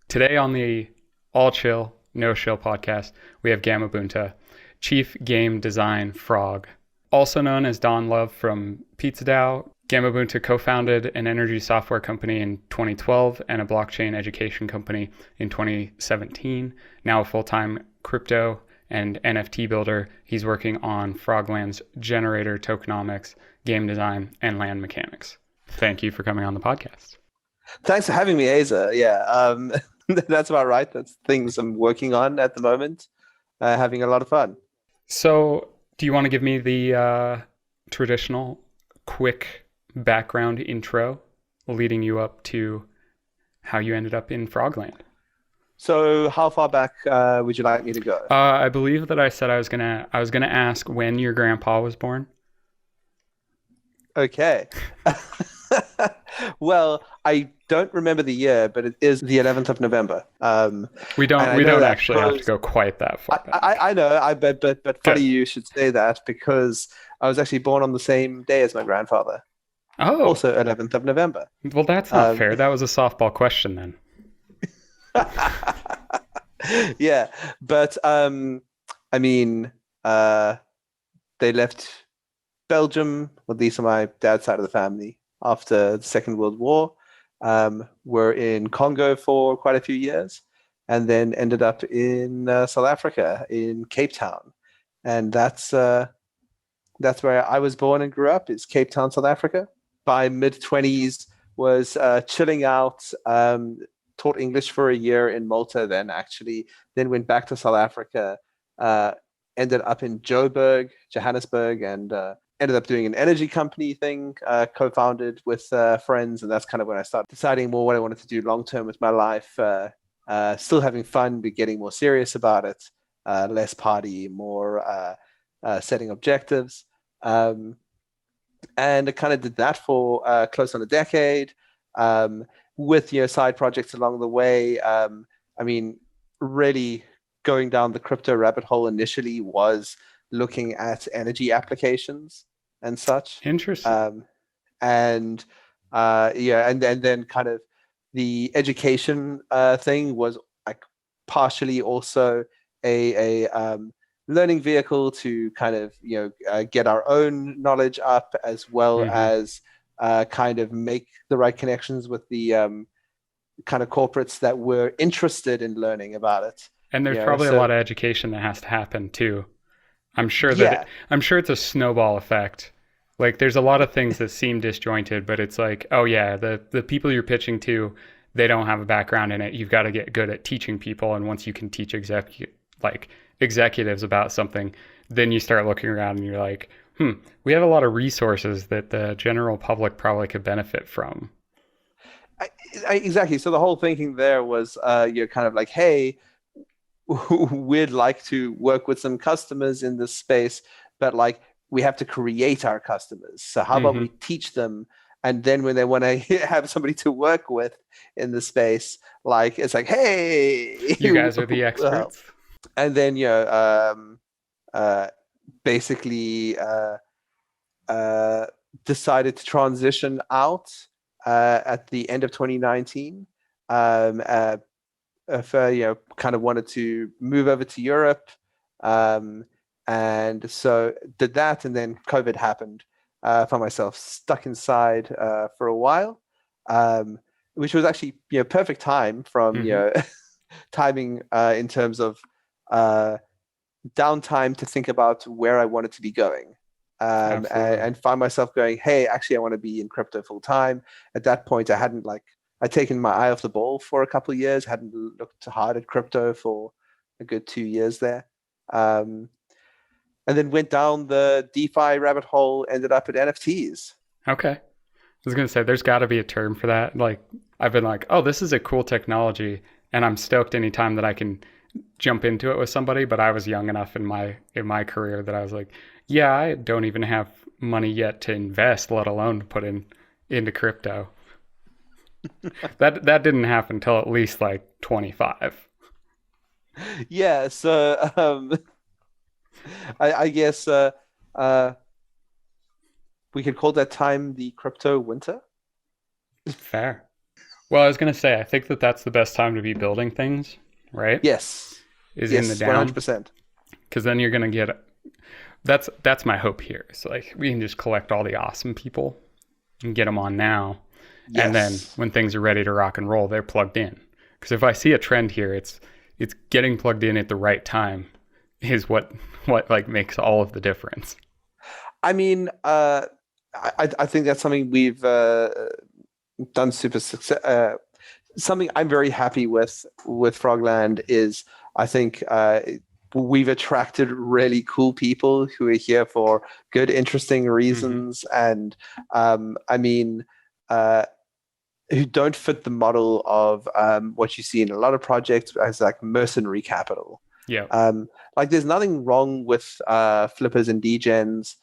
Today on the All Chill, No Shill podcast, we have Gamabunta, Chief Game Design Frog. Also known as Don Love from PizzaDAO, Gamabunta co-founded an energy software company in 2012 and a blockchain education company in 2017. Now a full-time crypto and NFT builder, he's working on Frogland's generator tokenomics, game design, and land mechanics. Thank you for coming on the podcast. Thanks for having me, Asa. Yeah, that's about right. That's things I'm working on at the moment. Having a lot of fun. So, do you want to give me the traditional quick background intro leading you up to how you ended up in Frogland? So, how far back would you like me to go? I believe that I said I was gonna ask when your grandpa was born. Okay. Well, I don't remember the year, but it is the 11th of November. We don't And I we know don't that actually have to because go quite that far back. I know, but funny Good. you should say that because I was actually born on the same day as my grandfather, Oh, also 11th of November. well, that's not Um, fair. That was a softball question then. yeah, but I mean, they left Belgium, at least on my dad's side of the family, after the Second World War. Were in Congo for quite a few years, and then ended up in South Africa, in Cape Town, and that's where I was born and grew up. Is Cape Town, South Africa. By mid-20s, was chilling out. Taught English for a year in Malta, then went back to South Africa. Uh, Ended up in Johannesburg, and ended up doing an energy company thing, co-founded with friends, and that's kind of when I started deciding more what I wanted to do long term with my life. Still having fun, but getting more serious about it. Less party, more setting objectives, and I kind of did that for close on a decade, with side projects along the way. I mean, really going down the crypto rabbit hole initially was looking at energy applications and such. Interesting. Um, and and then kind of the education thing was like partially also a learning vehicle to kind of get our own knowledge up, as well Hmm. as kind of make the right connections with the kind of corporates that were interested in learning about it. And there's probably a So lot of education that has to happen too. yeah, I'm sure it's a snowball effect. Like there's a lot of things that seem disjointed, but it's like, oh yeah, the people you're pitching to, they don't have a background in it. You've got to get good at teaching people, and once you can teach executives about something, then you start looking around and you're like, we have a lot of resources that the general public probably could benefit from. I, exactly. So the whole thinking there was, you're kind of like, hey, we'd like to work with some customers in this space, but like we have to create our customers. So how about we Hmm. teach them? And then when they want to have somebody to work with in the space, like it's like, hey, You guys are the well, experts. and then uh, basically uh, decided to transition out at the end of 2019. Um, uh, if kind of wanted to move over to Europe, um, and so did that, and then COVID happened. Found myself stuck inside for a while, um, which was actually perfect time from Hmm. timing in terms of uh, downtime to think about where I wanted to be going. Absolutely. And find myself going, hey, actually, I want to be in crypto full time. At that point, I hadn't I'd taken my eye off the ball for a couple of years, hadn't looked hard at crypto for a good 2 years there. Um, and then went down the DeFi rabbit hole, ended up at NFTs. Okay. I was gonna say there's got to be a term for that. Like I've been like, oh, this is a cool technology, and I'm stoked anytime that I can jump into it with somebody. But I was young enough in my career that I was like, yeah, I don't even have money yet to invest, let alone to put into crypto. That didn't happen until at least like 25. Yeah, so I guess uh, we could call that time the crypto winter. Fair. Well, I was gonna say, I think that that's the best time to be building things, right? Yes, Is in the yes, 100%. down, because then you're gonna get. That's my hope here. It's like we can just collect all the awesome people and get them on now, and then Yes. when things are ready to rock and roll, they're plugged in. Because if I see a trend here, it's getting plugged in at the right time is what like makes all of the difference. I mean, I think that's something we've done super success. Something I'm very happy with Frogland is I think we've attracted really cool people who are here for good, interesting reasons, and I mean, who don't fit the model of what you see in a lot of projects as like mercenary capital. Yeah. Like there's nothing wrong with flippers and degens.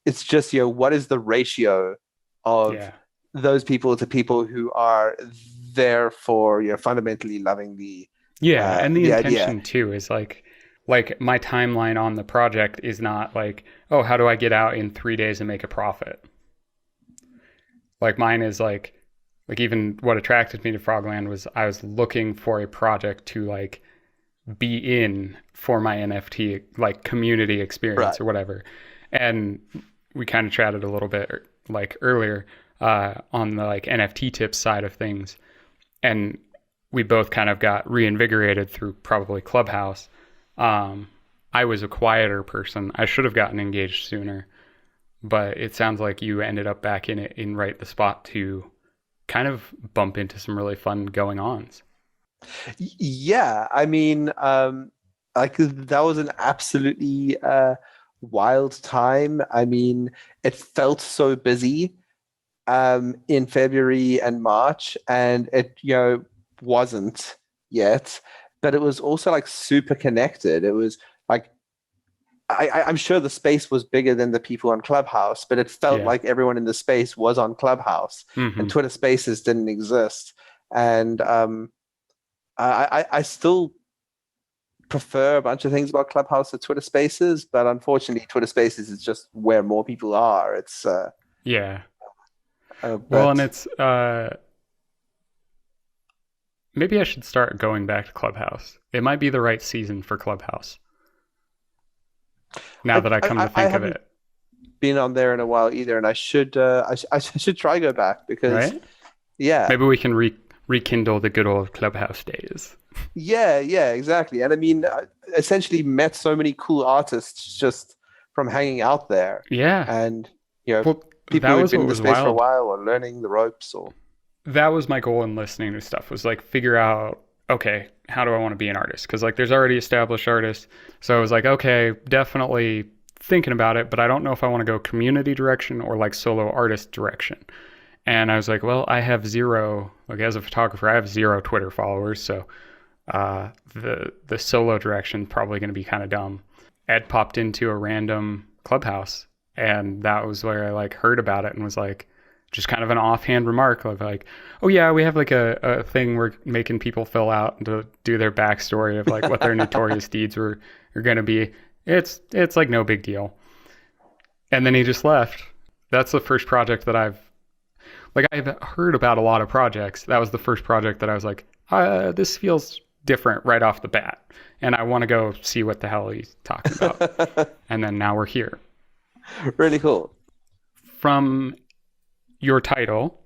It's just, what is the ratio of Yeah. those people to people who are there for, fundamentally loving Yeah, and the the idea. intention too is like my timeline on the project is not like, oh, how do I get out in 3 days and make a profit? Like mine is like even what attracted me to Frogland was I was looking for a project to like be in for my NFT like community experience Right. or whatever. And we kind of chatted a little bit like earlier on the like NFT tips side of things, and we both kind of got reinvigorated through probably Clubhouse. I was a quieter person. I should have gotten engaged sooner, but it sounds like you ended up back in it in right the spot to kind of bump into some really fun going ons. Yeah, I mean, like that was an absolutely wild time. I mean, it felt so busy in February and March, and it wasn't yet, but it was also like super connected. It was like I'm sure the space was bigger than the people on Clubhouse, but it felt Yeah. like everyone in the space was on Clubhouse, and Mm-hmm. Twitter Spaces didn't exist. And I still prefer a bunch of things about Clubhouse to Twitter Spaces, but unfortunately, Twitter Spaces is just where more people are. It's Yeah. Well, and but it's maybe I should start going back to Clubhouse. It might be the right season for Clubhouse. Now that I come to I think of haven't it, been on there in a while either, and I should I should try go back because right? yeah, Maybe we can rekindle the good old Clubhouse days. yeah, exactly. And I mean, essentially met so many cool artists just from hanging out there, Yeah. and Well, people that who'd was been what in the was space for a wild. while or learning the ropes or That was my goal in listening to stuff was like figure out, okay, how do I want to be an artist? Because like there's already established artists. So I was like, okay, definitely thinking about it, but I don't know if I want to go community direction or like solo artist direction. And I was like, well, I have zero, like as a photographer, I have zero Twitter followers. So the solo direction probably going to be kind of dumb. Ed popped into a random Clubhouse, and that was where I like heard about it and was like, just kind of an offhand remark of like, oh yeah, we have like a thing we're making people fill out to do their backstory of like what their notorious deeds are going to be. It's like no big deal. And then he just left. That's the first project that I've heard about a lot of projects. That was the first project that I was like, this feels different right off the bat, and I want to go see what the hell he's talking about. And then now we're here. really cool. From your title,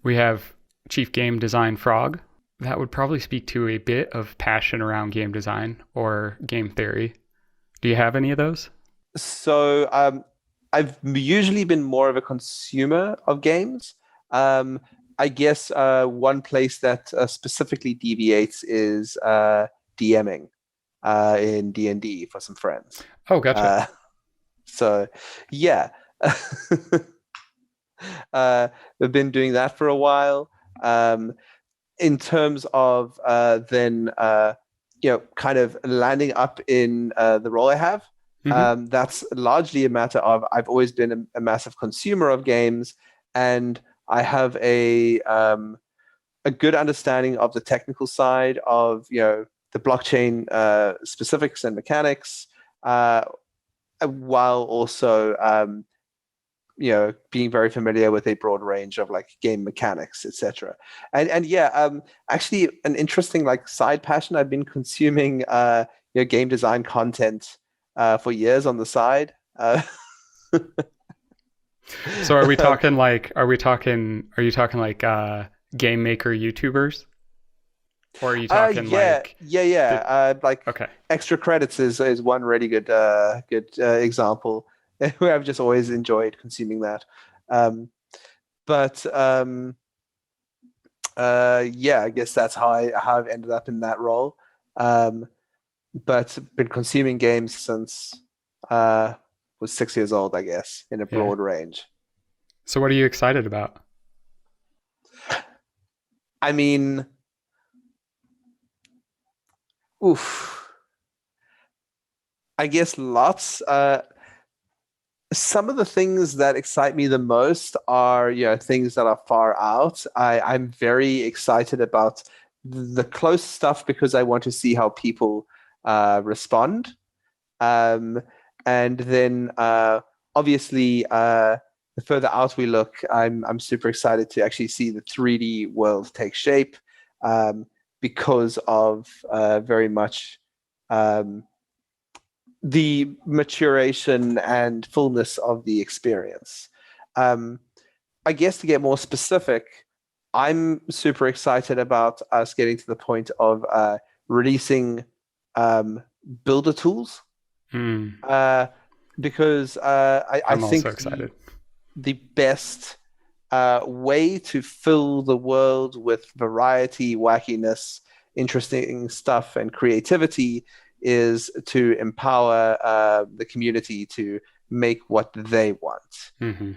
we have Chief Game Design Frog. That would probably speak to a bit of passion around game design or game theory. Do you have any of those? So I've usually been more of a consumer of games. I guess one place that specifically deviates is DMing in D&D for some friends. Oh, gotcha. So yeah, we've been doing that for a while. In terms of then kind of landing up in the role I have. Mm-hmm. That's largely a matter of I've always been a massive consumer of games, and I have a good understanding of the technical side of the blockchain specifics and mechanics, while also being very familiar with a broad range of like game mechanics, etc. And yeah, actually an interesting like side passion. I've been consuming game design content for years on the side. So are you talking like game maker YouTubers? Or are you talking like yeah. Like okay. extra credits is one really good example where I've just always enjoyed consuming that. But yeah, I guess that's how I've ended up in that role. But been consuming games since was 6 years old, I guess, in a Yeah. broad range. So what are you excited about? I mean, oof. I guess lots. Some of the things that excite me the most are, things that are far out. I'm very excited about the close stuff because I want to see how people respond. And then obviously, the further out we look, I'm super excited to actually see the 3D world take shape because of very much the maturation and fullness of the experience. I guess to get more specific, I'm super excited about us getting to the point of releasing builder tools. Mm, Because I I'm think also excited. the best way to fill the world with variety, wackiness, interesting stuff, and creativity is to empower the community to make what they want. Hmm.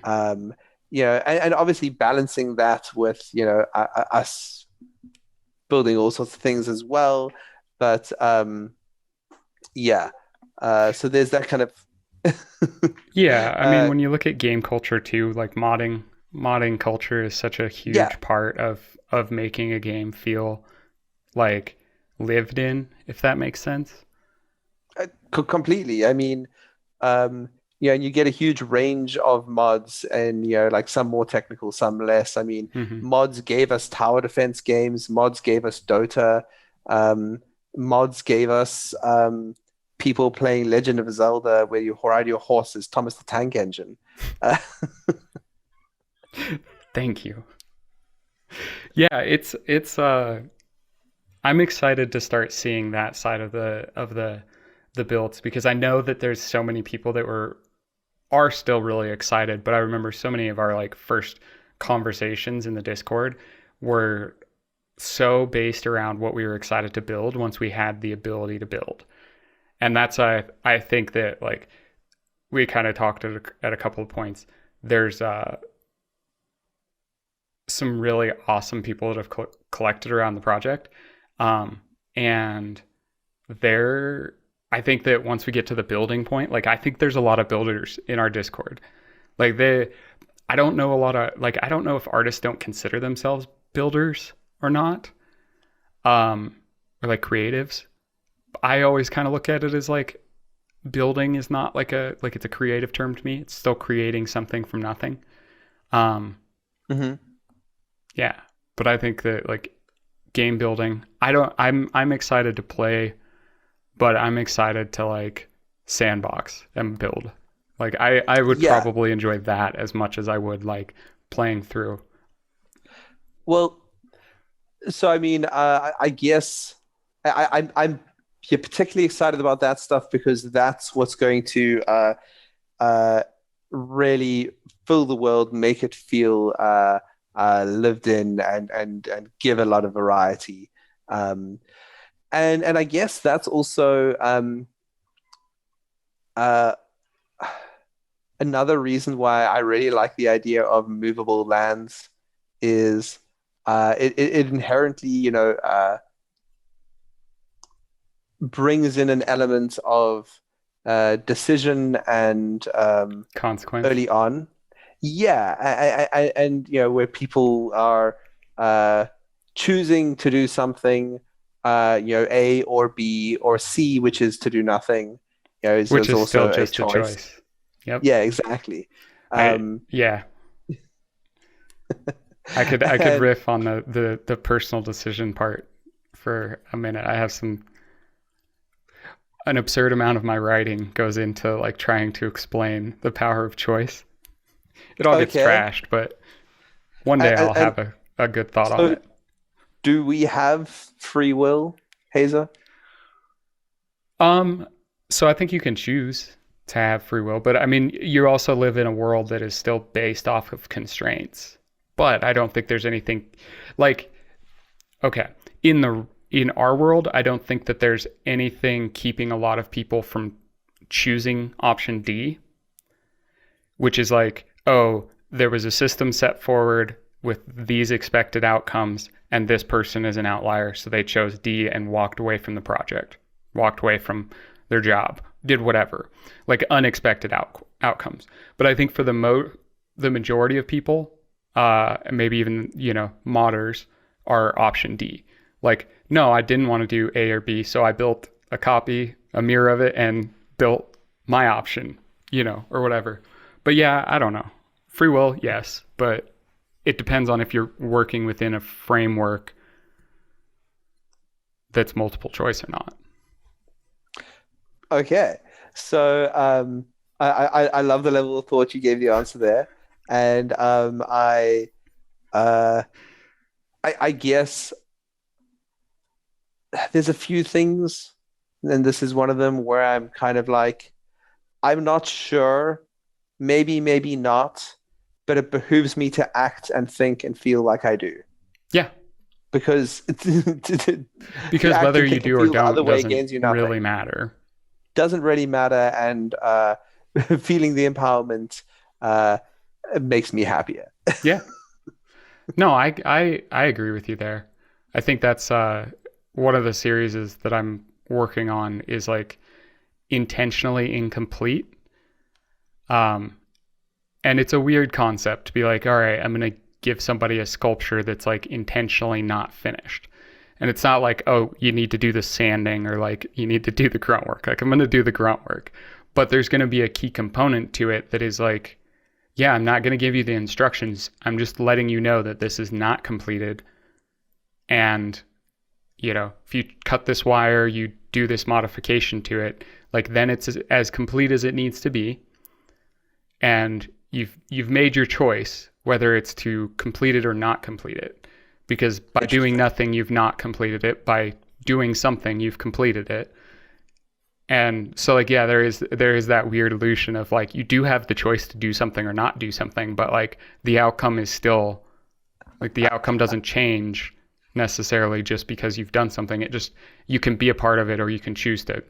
And obviously balancing that with, us building all sorts of things as well. But yeah, so there's that kind of Yeah, I mean uh, when you look at game culture too, like modding culture is such a yeah, huge part of making a game feel like lived in, if that makes sense. completely. I mean, and you get a huge range of mods, and like some more technical, some less. I mean, Hmm. mods gave us tower defense games. Mods gave us Dota. Um, Mods gave us people playing Legend of Zelda, where you ride your horse as Thomas the Tank Engine. Uh, Thank you. Yeah, it's I'm excited to start seeing that side of the builds because I know that there's so many people that are still really excited, but I remember so many of our like first conversations in the Discord were so based around what we were excited to build once we had the ability to build. And that's I think that like we kind of talked at a couple of points. There's some really awesome people that have collected around the project. And there, I think that once we get to the building point, like I think there's a lot of builders in our Discord. Like I don't know a lot of, like, I don't know if artists don't consider themselves builders or not, or like creatives. I always kind of look at it as like building is not like it's a creative term to me. It's still creating something from nothing. Um, mhm. yeah, but I think that like game building, I'm excited to play, but I'm excited to like sandbox and build. Like I would Yeah. probably enjoy that as much as I would like playing through. Well, so I mean, I guess I'm yeah, particularly excited about that stuff because that's what's going to uh, really fill the world, make it feel lived in, and give a lot of variety. Um, and I guess that's also uh, another reason why I really like the idea of movable lands is it inherently, brings in an element of decision and Consequence, early on. Yeah, and where people are uh, choosing to do something, A or B or C, which is to do nothing. which Is is still also a just a choice. choice. Yep. Yeah, exactly. Yeah. I could and- riff on the personal decision part for a minute. I have an absurd amount of my writing goes into like trying to explain the power of choice. It all gets Okay. trashed, but one day I'll And have a good thought on so, it. do we have free will, Hazer? Um, so I think you can choose to have free will, but I mean, you also live in a world that is still based off of constraints. But I don't think there's anything like, okay, in our world, I don't think that there's anything keeping a lot of people from choosing option D, which is like, oh, there was a system set forward with these expected outcomes, and this person is an outlier, so they chose D and walked away from the project, walked away from their job, did whatever, like unexpected outcomes. But I think for the majority of people, maybe even modders, are option D. Like, no, I didn't want to do A or B, so I built a mirror of it, and built my option, or whatever. But yeah, I don't know. Free will, yes, but it depends on if you're working within a framework that's multiple choice or not. Okay. So I love the level of thought you gave the answer there. And uh, I guess there's a few things, and this is one of them where I'm kind of like, I'm not sure, maybe not, but it behooves me to act and think and feel like I do. Yeah, Because to because act whether and you think and do or feel the other don't way doesn't gains you really nothing. matter. Doesn't really matter, and feeling the empowerment uh, makes me happier. Yeah. No, I agree with you there. I think that's one of the series that I'm working on is like intentionally incomplete. Um, and it's a weird concept to be like, all right, I'm gonna give somebody a sculpture that's like intentionally not finished. And it's not like, oh, you need to do the sanding or like you need to do the grunt work. Like I'm gonna do the grunt work. But there's gonna be a key component to it that is like, yeah, I'm not gonna give you the instructions. I'm just letting you know that this is not completed. And if you cut this wire, you do this modification to it, like then it's as complete as it needs to be. And you've made your choice whether it's to complete it or not complete it, because by doing nothing you've not completed it, by doing something you've completed it. And so like, yeah, there is that weird illusion of like you do have the choice to do something or not do something, but like the outcome is still like the outcome doesn't change necessarily just because you've done something. It just, you can be a part of it or you can choose to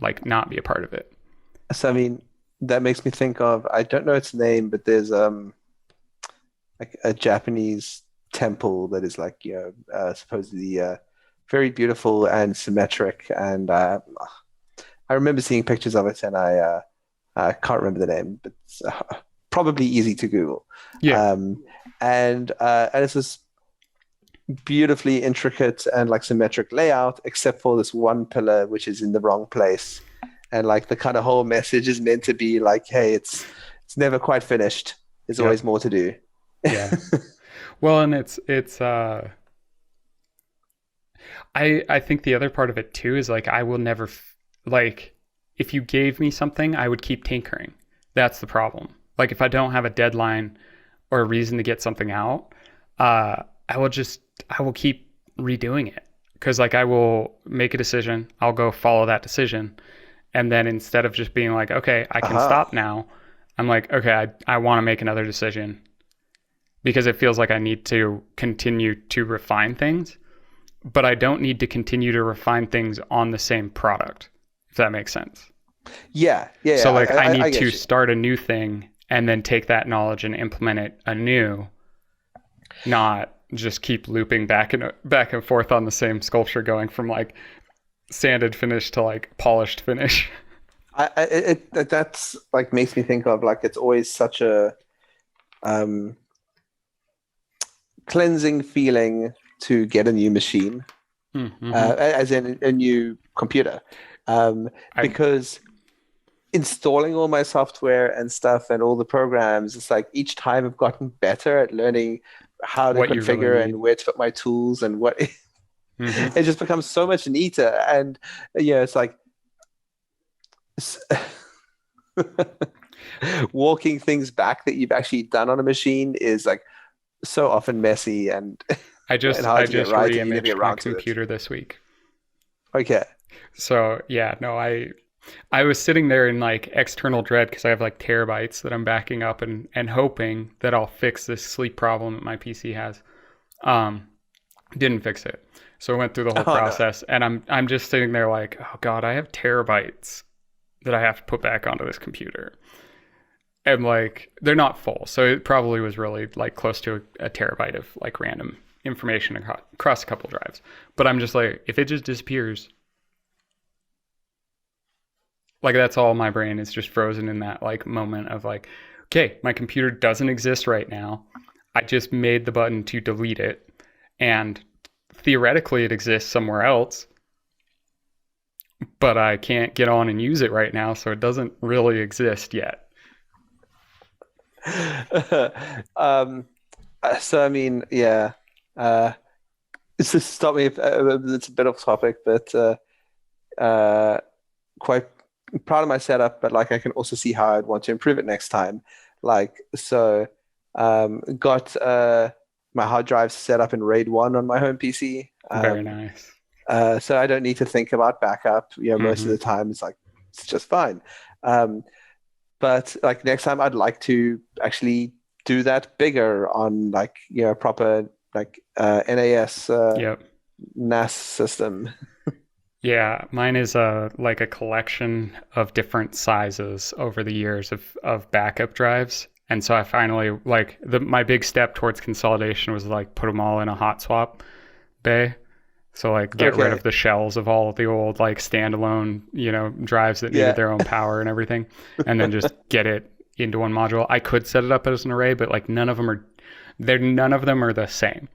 like not be a part of it. So I mean, that makes me think of, I don't know its name, but there's like a Japanese temple that is like supposedly very beautiful and symmetric, and I remember seeing pictures of it, and I can't remember the name, but it's probably easy to Google. Yeah. And it's this beautifully intricate and like symmetric layout, except for this one pillar which is in the wrong place. And like the kind of whole message is meant to be like, hey, it's never quite finished. There's Yep. always more to do. Yeah. Well, and it's I think the other part of it too is like I will never like if you gave me something, I would keep tinkering. That's the problem. Like if I don't have a deadline or a reason to get something out, I will keep redoing it, because like I will make a decision, I'll go follow that decision, and then instead of just being like, okay, I can stop now, I'm like, okay, I want to make another decision, because it feels like I need to continue to refine things, but I don't need to continue to refine things on the same product, if that makes sense. Yeah. So like I need get to you. start a new thing and then take that knowledge and implement it anew, not just keep looping back and forth on the same sculpture, going from like sanded finish to like polished finish. That's like makes me think of like it's always such a um, cleansing feeling to get a new machine, Mm-hmm. as in a new computer, because installing all my software and stuff and all the programs, it's like each time I've gotten better at learning how to What you really configure need. and where to put my tools and what Hmm. it just becomes so much neater. And it's like walking things back that you've actually done on a machine is like so often messy and I and just hard I to get just right if you never get reimaged my around to it. computer this week. Okay. So yeah, no, I was sitting there in like external dread because I have like terabytes that I'm backing up and hoping that I'll fix this sleep problem that my PC has. Um, didn't fix it. So I went through the whole Oh no. process and I'm just sitting there like, oh God, I have terabytes that I have to put back onto this computer. And like they're not full. So it probably was really like close to a terabyte of like random information across a couple drives. But I'm just like, if it just disappears, like that's all my brain is just frozen in that like moment of like, okay, my computer doesn't exist right now. I just made the button to delete it, and theoretically it exists somewhere else, but I can't get on and use it right now, so it doesn't really exist yet. um, so I mean, yeah. Uh, it's just stop me if it's a bit off topic, but uh, quite proud of my setup. But like, I can also see how I'd want to improve it next time. Like, so got my hard drive set up in RAID 1 on my home PC. Very nice. So I don't need to think about backup. Most of Mm-hmm. the time it's just fine. Um, but like next time, I'd like to actually do that bigger on like proper like NAS Yep. NAS system. Yeah, mine is like a collection of different sizes over the years of backup drives. And so I finally like my big step towards consolidation was like put them all in a hot swap bay. So like get rid Okay. of the shells of all the old like standalone, drives that needed Yeah. their own power and everything, and then just get it into one module. I could set it up as an array, but like none of them are the same.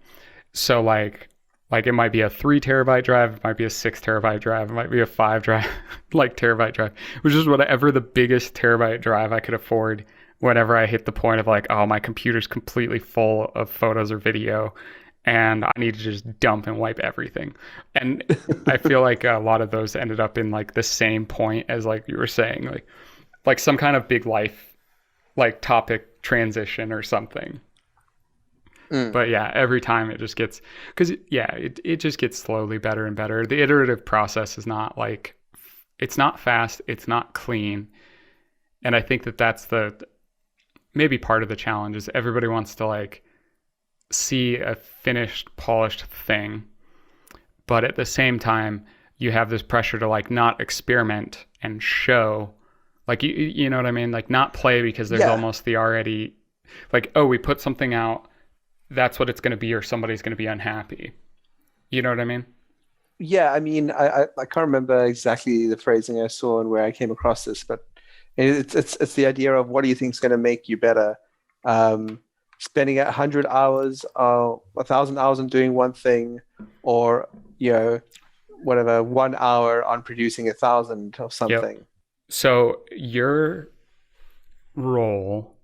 So like it might be a 3 terabyte drive, it might be a 6 terabyte drive, it might be a 5 drive like terabyte drive, which is whatever the biggest terabyte drive I could afford whenever I hit the point of like, oh, my computer's completely full of photos or video and I need to just dump and wipe everything. And I feel like a lot of those ended up in like the same point as like you were saying, like some kind of big life like topic transition or something. Mm. But yeah, every time it just gets, because yeah, it just gets slowly better and better. The iterative process is not like, it's not fast, it's not clean. And I think that that's maybe part of the challenge is everybody wants to like see a finished, polished thing. But at the same time, you have this pressure to like not experiment and show, like, you know what I mean? Like not play because there's Yeah. almost the already, like, oh, we put something out, that's what it's going to be, or somebody's going to be unhappy. You know what I mean? Yeah. I mean, I can't remember exactly the phrasing I saw and where I came across this, but it's the idea of what do you think is going to make you better? Um, Spending 100 hours, 1,000 hours on doing one thing, or whatever, 1 hour on producing 1,000 of Yep. something. So your role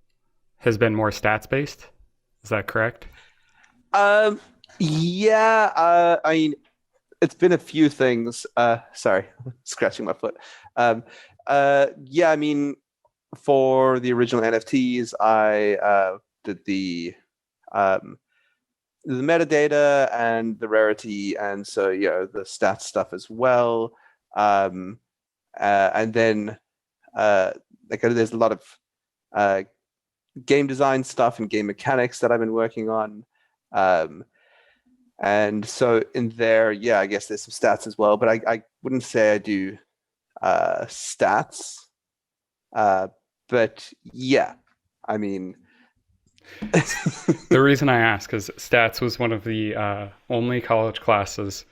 has been more stats based. Is that correct? Um, yeah, I mean, it's been a few things. Sorry, scratching my foot. Um, yeah, I mean, for the original NFTs, I did um, the metadata and the rarity, and so the stats stuff as well. Um, and then like there's a lot of uh, game design stuff and game mechanics that I've been working on. Um, and so in there, yeah, I guess there's some stats as well, but I wouldn't say I do stats. But yeah, I mean, The reason I ask is stats was one of the only college classes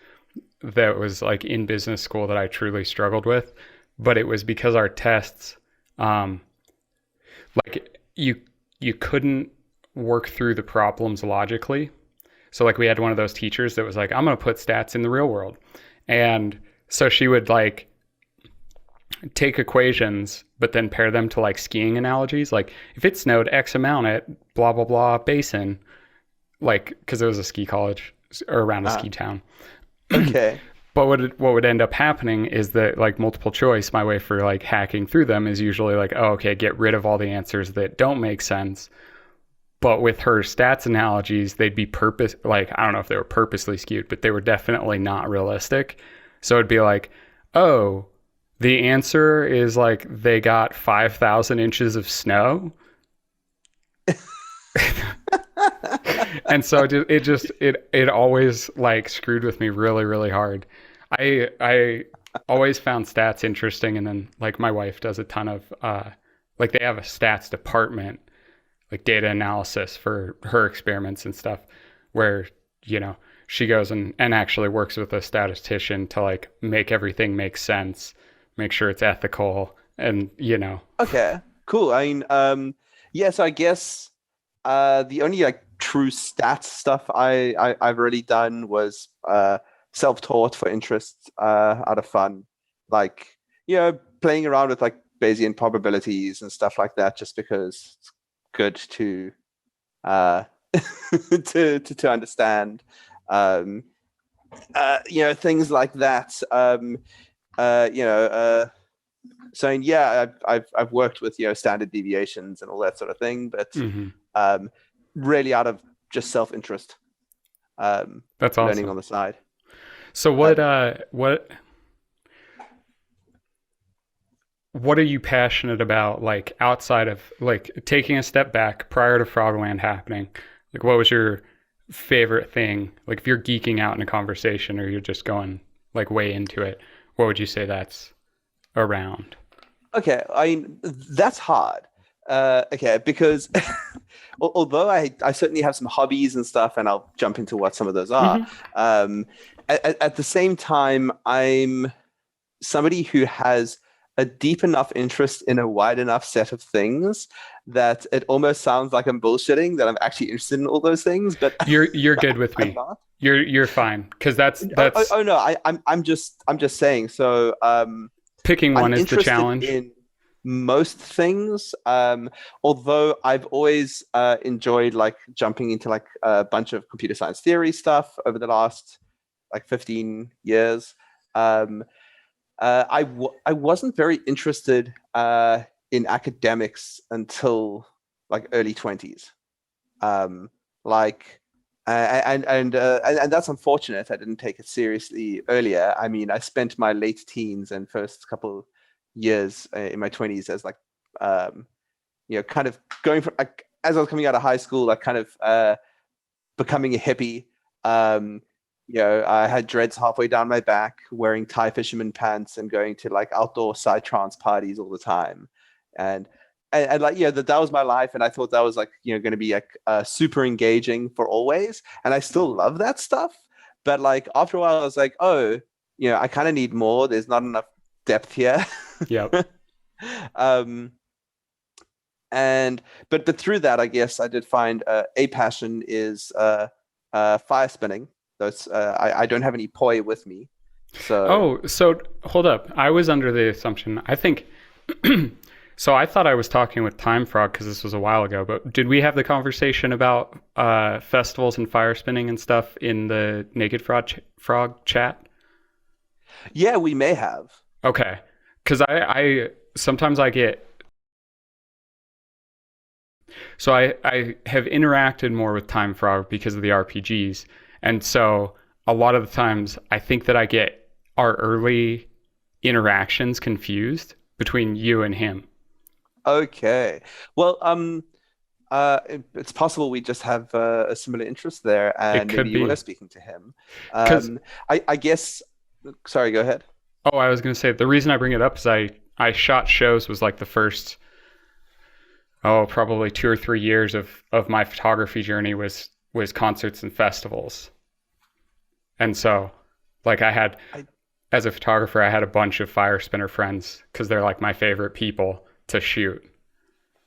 that was like in business school that I truly struggled with, but it was because our tests, um, like you couldn't work through the problems logically. So like we had one of those teachers that was like, I'm gonna put stats in the real world, and so she would like take equations, but then pair them to like skiing analogies. Like if it snowed X amount at blah, blah, blah basin, like, because it was a ski college or around a ski town. Okay. But what would end up happening is that like multiple choice, my way for like hacking through them is usually like, oh, okay, get rid of all the answers that don't make sense. But with her stats analogies, they'd be like, I don't know if they were purposely skewed, but they were definitely not realistic. So it'd be like, oh, the answer is like they got 5,000 inches of snow. And so it always like screwed with me really, really hard. I always found stats interesting, and then like my wife does a ton of like they have a stats department, like data analysis for her experiments and stuff, where she goes and actually works with a statistician to like make everything make sense, make sure it's ethical, and Okay, cool. I mean, yeah. So I guess the only like true stats stuff I've really done was self-taught for interest, out of fun, like playing around with like Bayesian probabilities and stuff like that, just because it's good to to understand things like that. So yeah, I've worked with standard deviations and all that sort of thing, but really out of just self-interest. That's learning awesome. on the side. So what are you passionate about, like outside of like taking a step back prior to Frogland happening? Like what was your favorite thing? Like if you're geeking out in a conversation or you're just going like way into it, what would you say that's around? Okay, I mean that's hard. Okay, because although I certainly have some hobbies and stuff, and I'll jump into what some of those are. At the same time, I'm somebody who has a deep enough interest in a wide enough set of things that it almost sounds like I'm bullshitting that I'm actually interested in all those things. But you're good with me. You're fine, because that's. Oh no, I'm just saying. So picking one I'm is the challenge. In most things, although I've always enjoyed like jumping into like a bunch of computer science theory stuff over the last like 15 years. I wasn't very interested in academics until like early 20s. And that's unfortunate. I didn't take it seriously earlier. I mean, I spent my late teens and first couple years in my 20s as like kind of going from like, as I was coming out of high school, like kind of becoming a hippie. I had dreads halfway down my back, wearing Thai fisherman pants and going to like outdoor psytrance parties all the time. And like, that was my life. And I thought that was like, going to be like super engaging for always. And I still love that stuff. But like after a while, I was like, oh, I kind of need more. There's not enough depth here. Yep. But through that, I guess I did find a passion is fire spinning. I don't have any poi with me. So hold up. I was under the assumption, I think, so I thought I was talking with Time Frog because this was a while ago, but did we have the conversation about festivals and fire spinning and stuff in the Naked Frog chat? Yeah, we may have. Okay. Because I sometimes I get... So I have interacted more with Time Frog because of the RPGs. And so a lot of the times I think that I get our early interactions confused between you and him. Okay. Well, it's possible we just have a similar interest there, and maybe you were speaking to him. I guess... Sorry, go ahead. Oh, I was going to say, the reason I bring it up is I shot shows was like the first, probably 2 or 3 years of my photography journey was concerts and festivals. And so like as a photographer, I had a bunch of fire spinner friends because they're like my favorite people to shoot.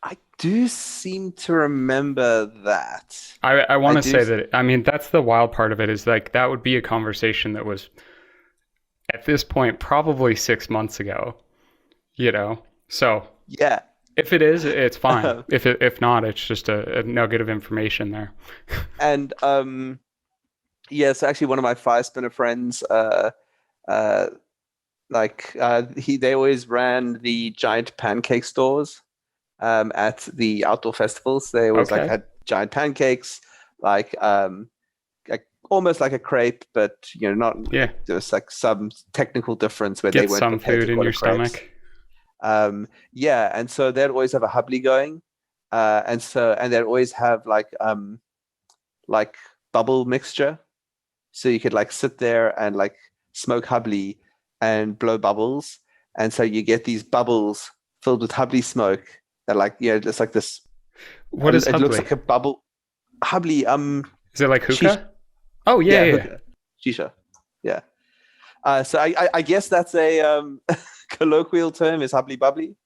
I do seem to remember that. I want to say that, I mean, that's the wild part of it, is like that would be a conversation that was at this point probably 6 months ago. So Yeah. if it is, it's fine. If not, it's just a nugget of information there. And yeah, so actually one of my fire spinner friends, uh, they always ran the giant pancake stores at the outdoor festivals. They always like Okay. had giant pancakes, like almost like a crepe, but not Yeah. like there's like some technical difference where they Get weren't some prepared to food in call your it crepes. stomach. Yeah, and so they'd always have a hubbly going, and they'd always have like bubble mixture, so you could like sit there and like smoke hubbly and blow bubbles, and so you get these bubbles filled with hubbly smoke that it's like this. What is It looks hubbly? like a bubble hubbly. Is it like Shisha. hookah? Oh yeah, Yeah, yeah. hookah. Shisha. Yeah. So I guess that's a colloquial term, is hubbly bubbly,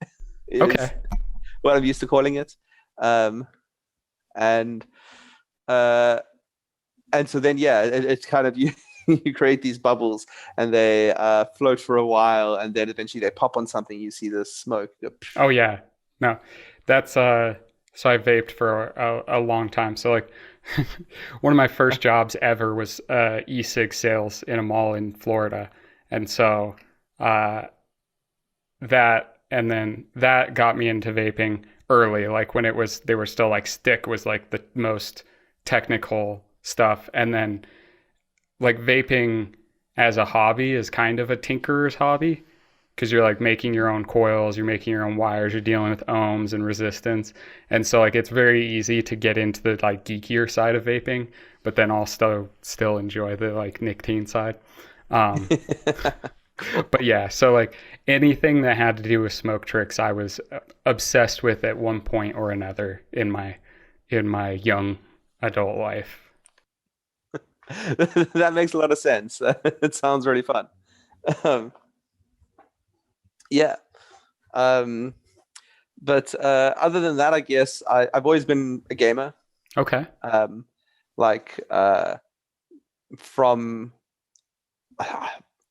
is Okay. what I'm used to calling it. Um, and uh, and so then it's kind of you you create these bubbles and they float for a while, and then eventually they pop on something. You see the smoke. Oh yeah. No, that's So I vaped for a long time. So like one of my first jobs ever was e-cig sales in a mall in Florida, and so uh, that got me into vaping early. Like when they were still like stick was like the most technical stuff, and then like vaping as a hobby is kind of a tinkerer's hobby because you're like making your own coils, you're making your own wires, you're dealing with ohms and resistance. And so like it's very easy to get into the like geekier side of vaping, but then also still enjoy the like nicotine side. Um, Cool. but yeah, so like anything that had to do with smoke tricks, I was obsessed with at one point or another in my young adult life. That makes a lot of sense. It sounds really fun. Um, yeah. Um, but other than that, I guess I've always been a gamer. Okay. Um, like from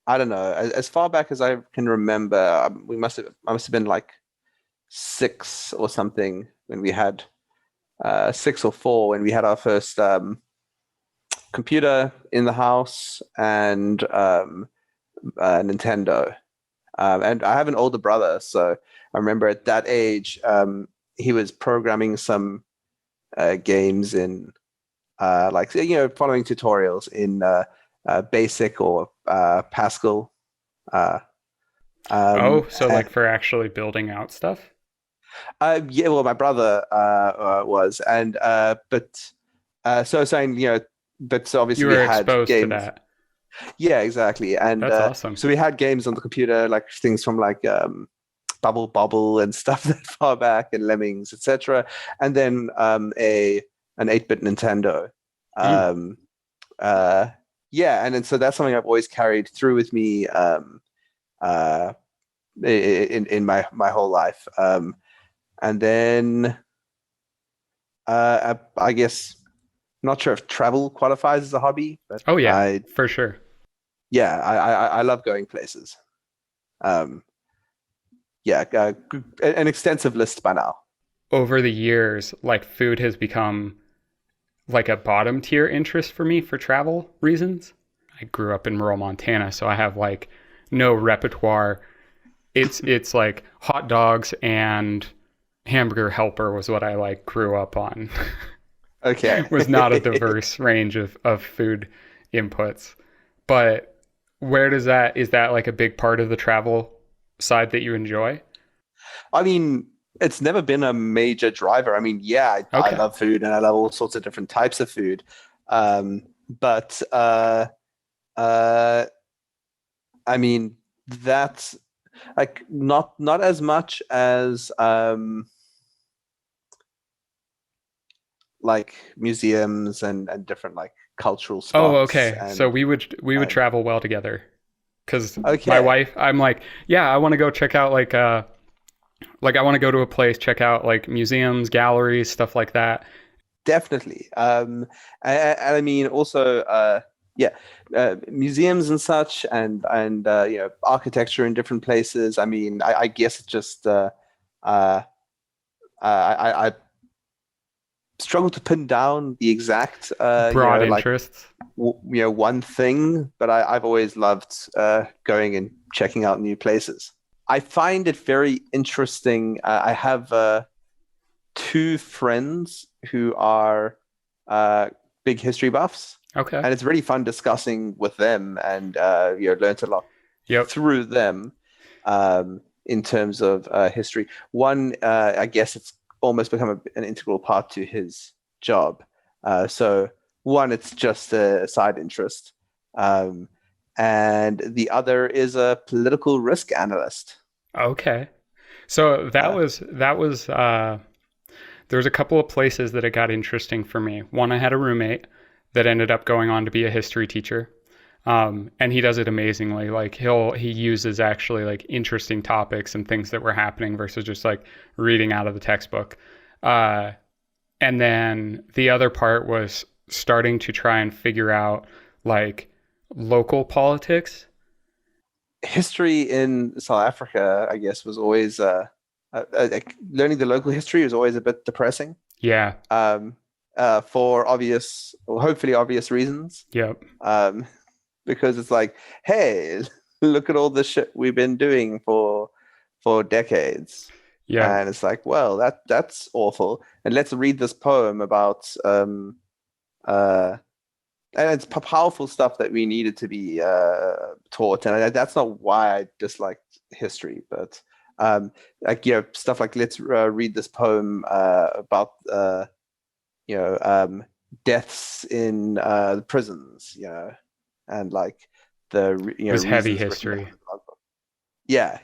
I don't know, as far back as I can remember, I must have been like 6 or something when we had 6 or 4 when we had our first computer in the house, and Nintendo. And I have an older brother, so I remember at that age, he was programming some games in following tutorials in Basic or Pascal. Uh, Oh, so and, like for actually building out stuff? yeah, well, my brother was, and so saying, but so You obviously we were had exposed to games. that. Yeah, exactly. And That's awesome. so we had games on the computer, like things from like Bubble Bobble and stuff that far back, and Lemmings, etc. And then an 8-bit Nintendo. Mm. Um, uh, yeah, and then so that's something I've always carried through with me uh, in my whole life. And then I guess not sure if travel qualifies as a hobby, but Oh yeah, for sure. I love going places. Um, yeah, an extensive list by now. Over the years, like food has become like a bottom tier interest for me for travel reasons. I grew up in rural Montana, so I have like no repertoire. It's like hot dogs and hamburger helper was what I like grew up on. Okay. Was not a diverse range of food inputs. But where does that is that like a big part of the travel side that you enjoy? I mean, it's never been a major driver. I mean, yeah, I Okay. love food and I love all sorts of different types of food. But uh, I mean, that's like not as much as like museums and different like cultural Oh, spots okay. So we would and travel well together because my okay. wife, I'm like, yeah, I want to go check out like I want to go to a place, check out like museums, galleries, stuff like that. Definitely. And I mean, also, yeah, museums and such, and architecture in different places. I mean, I guess it's just I struggle to pin down the exact Broad interests. one thing, but I've always loved going and checking out new places. I find it very interesting. I have two friends who are big history buffs, Okay. and it's really fun discussing with them, and learned a lot Yep. through them in terms of history. One, I guess it's almost become an integral part to his job. So one, it's just a side interest. And the other is a political risk analyst. Okay. So there was a couple of places that it got interesting for me. One, I had a roommate that ended up going on to be a history teacher. And he does it amazingly. Like he uses actually like interesting topics and things that were happening versus just like reading out of the textbook. And then the other part was starting to try and figure out like local politics. History in South Africa, I guess, was always learning the local history was always a bit depressing. Yeah. For obvious, or hopefully obvious reasons. Yep. Because it's like, hey, look at all the shit we've been doing for decades. Yeah. And it's like, well, that's awful. And let's read this poem about and it's powerful stuff that we needed to be taught. And that's not why I disliked history, but stuff like let's read this poem about deaths in the prisons, and like it was heavy history. Yeah.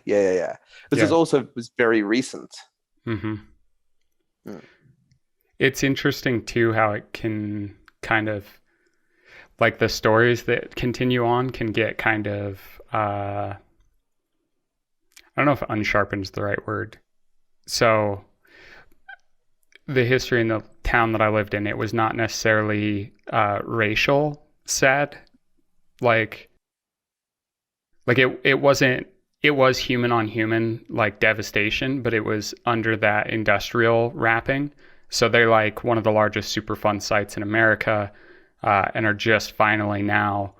This is also was very recent. Mm-hmm. It's interesting too how it can kind of like the stories that continue on can get kind of I don't know if unsharpened is the right word. So the history in the town that I lived in, it was not necessarily racial sad. Like it wasn't, it was human on human like devastation, but it was under that industrial wrapping. So they're like one of the largest Superfund sites in America, and are just finally now,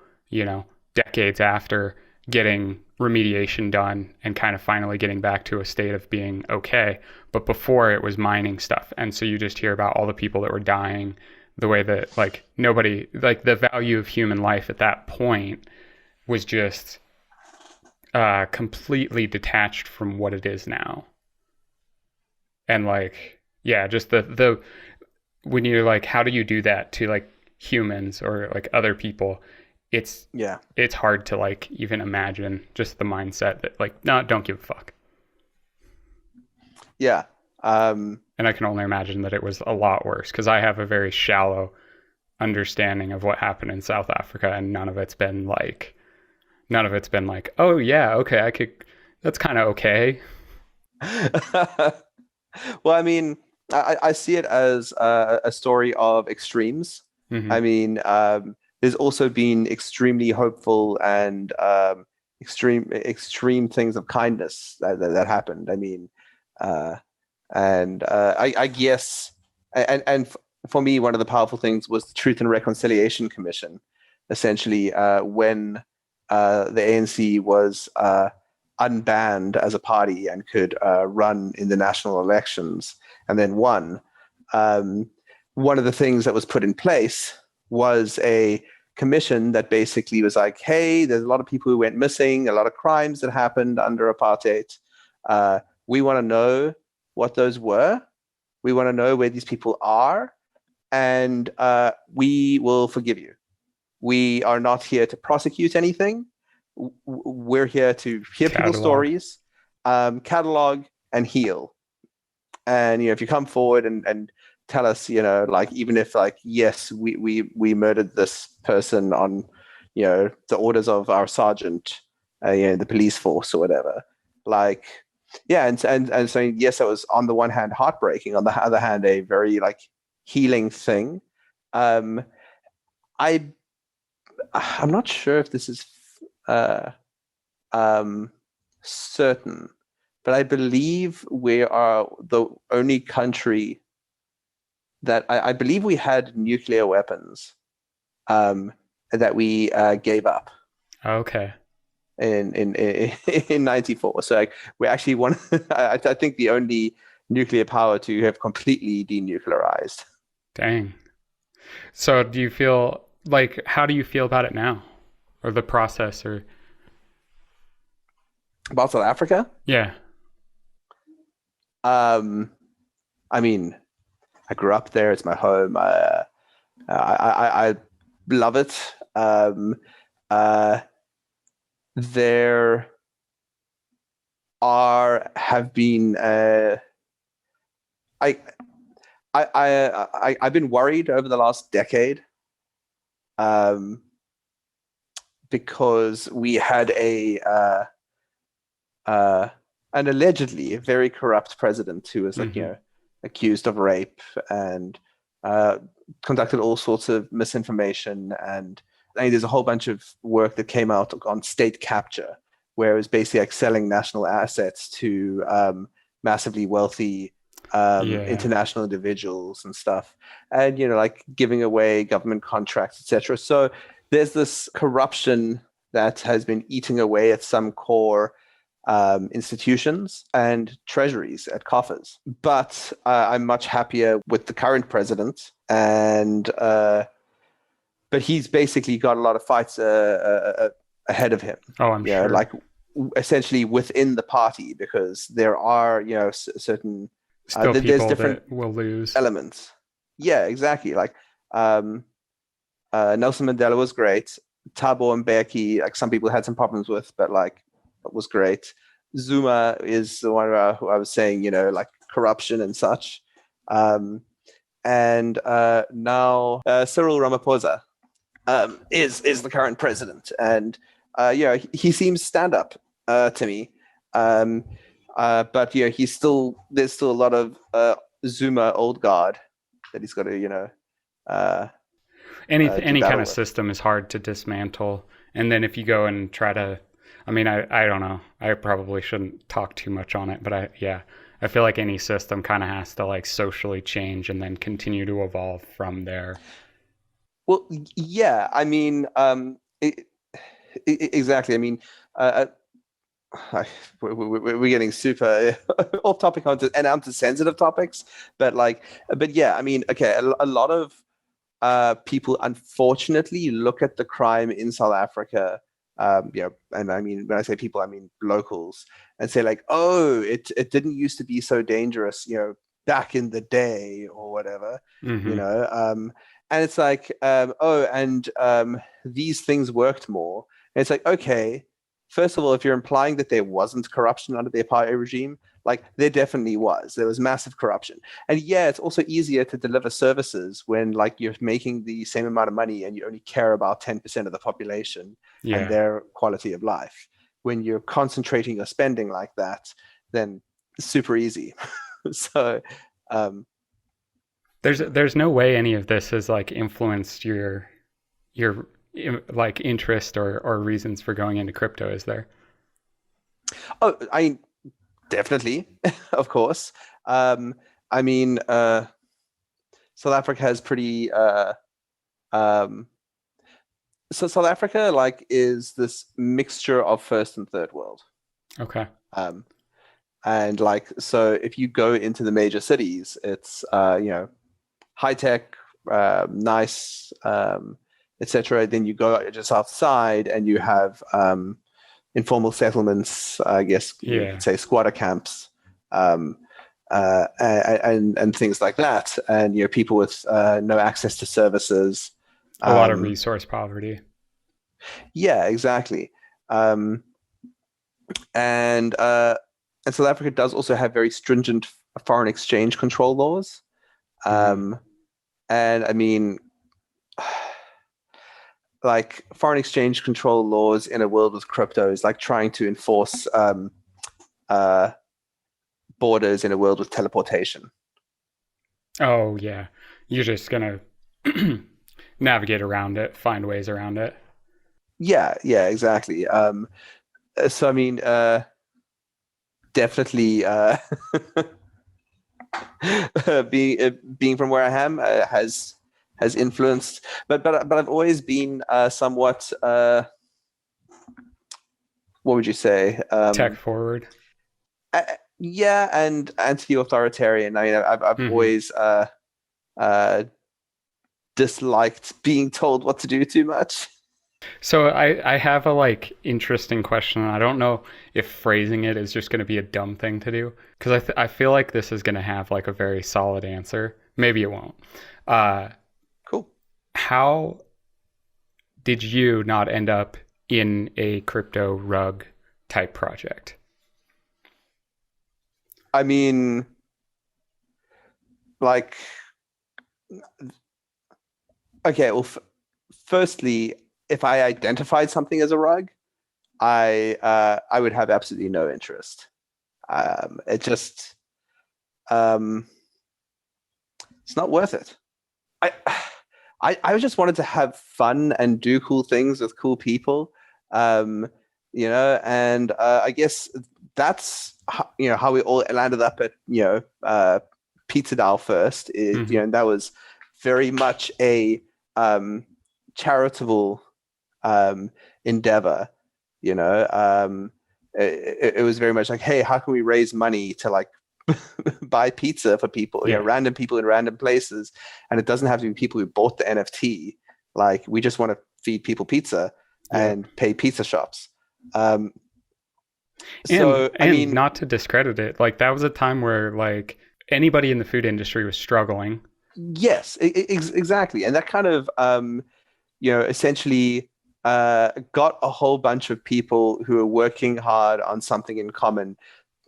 decades after, getting remediation done and kind of finally getting back to a state of being okay. But before it was mining stuff. And so you just hear about all the people that were dying, the way that like nobody, like the value of human life at that point was just completely detached from what it is now. And like, yeah, just the when you're like, how do you do that to like humans or like other people? It's hard to like even imagine just the mindset that like, no, don't give a fuck. Yeah. And I can only imagine that it was a lot worse because I have a very shallow understanding of what happened in South Africa, and none of it's been like, oh yeah, okay, that's kind of okay. Well, I mean, I see it as a story of extremes. Mm-hmm. I mean, there's also been extremely hopeful and extreme things of kindness that happened. I mean, I guess, and for me, one of the powerful things was the Truth and Reconciliation Commission. Essentially, when the ANC was unbanned as a party and could run in the national elections and then won, one of the things that was put in place was a commission that basically was like, hey, there's a lot of people who went missing, a lot of crimes that happened under apartheid. We want to know what those were. We want to know where these people are, and we will forgive you. We are not here to prosecute anything. We're here to hear people's stories, catalog, and heal. And if you come forward and tell us, like even if like yes, we murdered this person on, the orders of our sergeant, the police force or whatever, like. Yeah, and so yes, that was on the one hand heartbreaking, on the other hand a very like healing thing. I I'm not sure if this is uh, um, certain, but I believe we are the only country that I believe we had nuclear weapons um, that we gave up Okay. in '94. So like, we're actually one. I think the only nuclear power to have completely denuclearized. Dang. So do you feel like, how do you feel about it now? Or the process, or, About South Africa, yeah. um, I mean, I grew up there. It's my home. I love it. Uh, there have been I I've been worried over the last decade um, because we had uh, an allegedly very corrupt president who was like, Hmm. accused of rape and uh, conducted all sorts of misinformation. And I mean, there's a whole bunch of work that came out on state capture, where it was basically like selling national assets to massively wealthy Yeah. international individuals and stuff, and like giving away government contracts, etc. So there's this corruption that has been eating away at some core institutions and treasuries at coffers. But I'm much happier with the current president, and but he's basically got a lot of fights ahead of him. Oh, I'm sure. Like essentially within the party, because there are certain Still there's people different that will lose. elements. Yeah, exactly. Like um, Nelson Mandela was great. Thabo Mbeki, like some people had some problems with, but like it was great. Zuma is the one who I was saying, like corruption and such. Um, and now Cyril Ramaphosa is the current president, and he seems stand up to me. Um, but there's still a lot of Zuma old guard that he's got to uh, do Any kind battle of with. system is hard to dismantle. And then if you go and try to, I mean, I don't know. I probably shouldn't talk too much on it, but yeah, I feel like any system kind of has to like socially change and then continue to evolve from there. Well, yeah, I mean, exactly. I mean, uh, we're getting super off topic onto sensitive topics, but but yeah, I mean, okay, a lot of people unfortunately look at the crime in South Africa, and I mean, when I say people, I mean locals, and say like, oh, it didn't used to be so dangerous, back in the day or whatever, you Hmm. know, um, and it's like, oh, and these things worked more. And it's like, okay, first of all, if you're implying that there wasn't corruption under the apartheid regime, like there definitely was. There was massive corruption. And yeah, it's also easier to deliver services when like you're making the same amount of money and you only care about 10% of the population and Yeah. their quality of life. When you're concentrating your spending like that, then it's super easy. So um, There's no way any of this has like influenced your like interest or reasons for going into crypto, is there? oh, I definitely, of course. Um, I mean, South Africa has pretty um, so South Africa like is this mixture of first and third world. Okay. Um, and like so if you go into the major cities, it's high tech, nice, etc. Then you go just outside and you have informal settlements, I guess you Yeah. could say squatter camps, um, and things like that, and people with no access to services. A lot of Um, resource poverty. yeah, exactly. Um, and and South Africa does also have very stringent foreign exchange control laws. Mm. Um, and I mean, like foreign exchange control laws in a world with crypto is like trying to enforce uh, borders in a world with teleportation. Oh yeah. You're just gonna navigate around it, find ways around it. Yeah, yeah, exactly. So I mean, definitely, being from where I am has influenced, but I've always been somewhat what would you say? Tech forward. Yeah, and anti-authoritarian. I mean, I've Hmm. always uh, disliked being told what to do too much. So I have a like interesting question. I don't know if phrasing it is just going to be a dumb thing to do because I feel like this is going to have like a very solid answer. Maybe it won't. Uh, Cool. how did you not end up in a crypto rug type project? I mean, like, okay, well, firstly, if I identified something as a rug, I would have absolutely no interest. It just um, it's not worth it. I I just wanted to have fun and do cool things with cool people, um, and I guess that's how we all landed up at Pizza Dow first. Hmm. And that was very much a charitable um, endeavor. You know, it was very much like, hey, how can we raise money to like buy pizza for people, Yeah. random people in random places, and it doesn't have to be people who bought the NFT. Like we just want to feed people pizza Yeah. and pay pizza shops. Um, And so I and mean, not to discredit it, like that was a time where like anybody in the food industry was struggling. yes, exactly, and that kind of essentially got a whole bunch of people who are working hard on something in common,